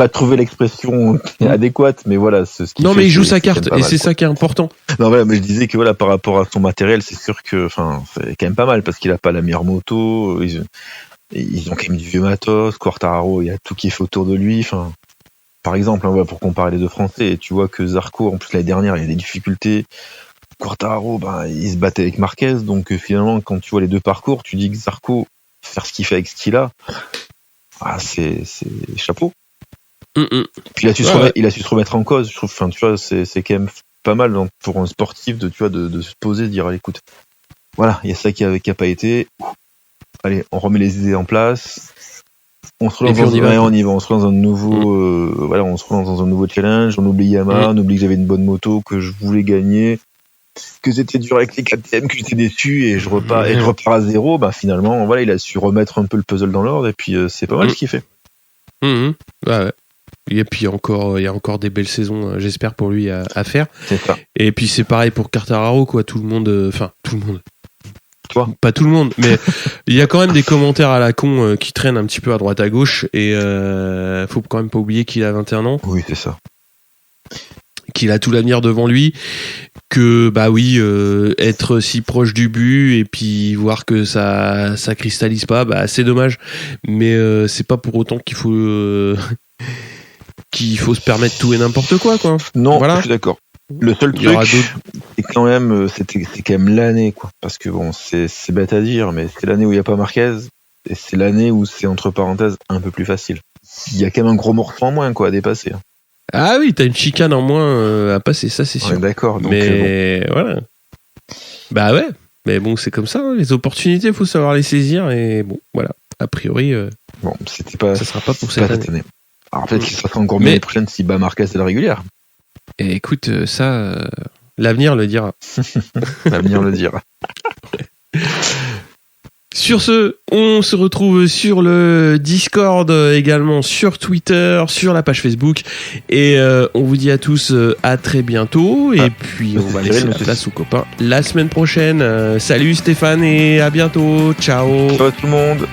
trouvé l'expression adéquate, mais voilà, c'est ce qu'il fait. Non, mais il joue sa carte et c'est ça qui est important. Non, voilà, mais je disais que voilà, par rapport à son matériel, c'est sûr que, c'est quand même pas mal parce qu'il a pas la meilleure moto. Ils ont quand même du vieux matos. Quartararo, il y a tout qui est fait autour de lui. Par exemple, pour comparer les deux Français, tu vois que Zarco, en plus l'année dernière, il y a des difficultés. Quartararo, il se battait avec Marquez, donc finalement, quand tu vois les deux parcours, tu dis que Zarco, faire ce qu'il fait avec ce qu'il a, c'est chapeau. Puis il a su se remettre en cause, je trouve. Tu vois, c'est quand même pas mal pour un sportif de se poser, de dire, allez, écoute, voilà, il y a ça qui a pas été. Allez, on remet les idées en place. On se relance on y va. On se relance dans un nouveau, on se relance dans un nouveau challenge. On oublie Yamaha, on oublie que j'avais une bonne moto, que je voulais gagner, que c'était dur avec les KTM, que j'étais déçu et je repars à zéro. Finalement, voilà, il a su remettre un peu le puzzle dans l'ordre et puis c'est pas mal ce qu'il fait. Ouais. Et puis il y a encore des belles saisons, j'espère, pour lui à faire. C'est ça. Et puis c'est pareil pour Quartararo, quoi. Tout le monde. Toi. Pas tout le monde, mais il y a quand même des commentaires à la con qui traînent un petit peu à droite à gauche. Et faut quand même pas oublier qu'il a 21 ans. Oui, c'est ça. Qu'il a tout l'avenir devant lui, que bah oui, être si proche du but et puis voir que ça cristallise pas, bah c'est dommage, mais c'est pas pour autant qu'il faut se permettre tout et n'importe quoi. Non, voilà. je suis d'accord. Le seul truc, c'est quand même, c'est quand même l'année, quoi. Parce que bon, c'est bête à dire, mais c'est l'année où il n'y a pas Marquez, et c'est l'année où c'est entre parenthèses un peu plus facile. Il y a quand même un gros morceau en moins, quoi, à dépasser. Ah oui, t'as une chicane en moins à passer, ça c'est sûr. Ouais, d'accord. Donc, mais voilà. Bah ouais, mais bon, c'est comme ça, hein. Les opportunités, faut savoir les saisir, et bon, voilà. A priori, bon, c'était pas. Ça sera pas pour cette année. Alors peut-être qu'il sera encore mieux l'année prochaine si bat Marquez de la régulière. Et écoute, ça, l'avenir le dira. L'avenir le dira. Sur ce, on se retrouve sur le Discord, également sur Twitter, sur la page Facebook, et on vous dit à tous à très bientôt, et puis on va laisser la place aux copains la semaine prochaine. Salut Stéphane et à bientôt, ciao. Ciao tout le monde.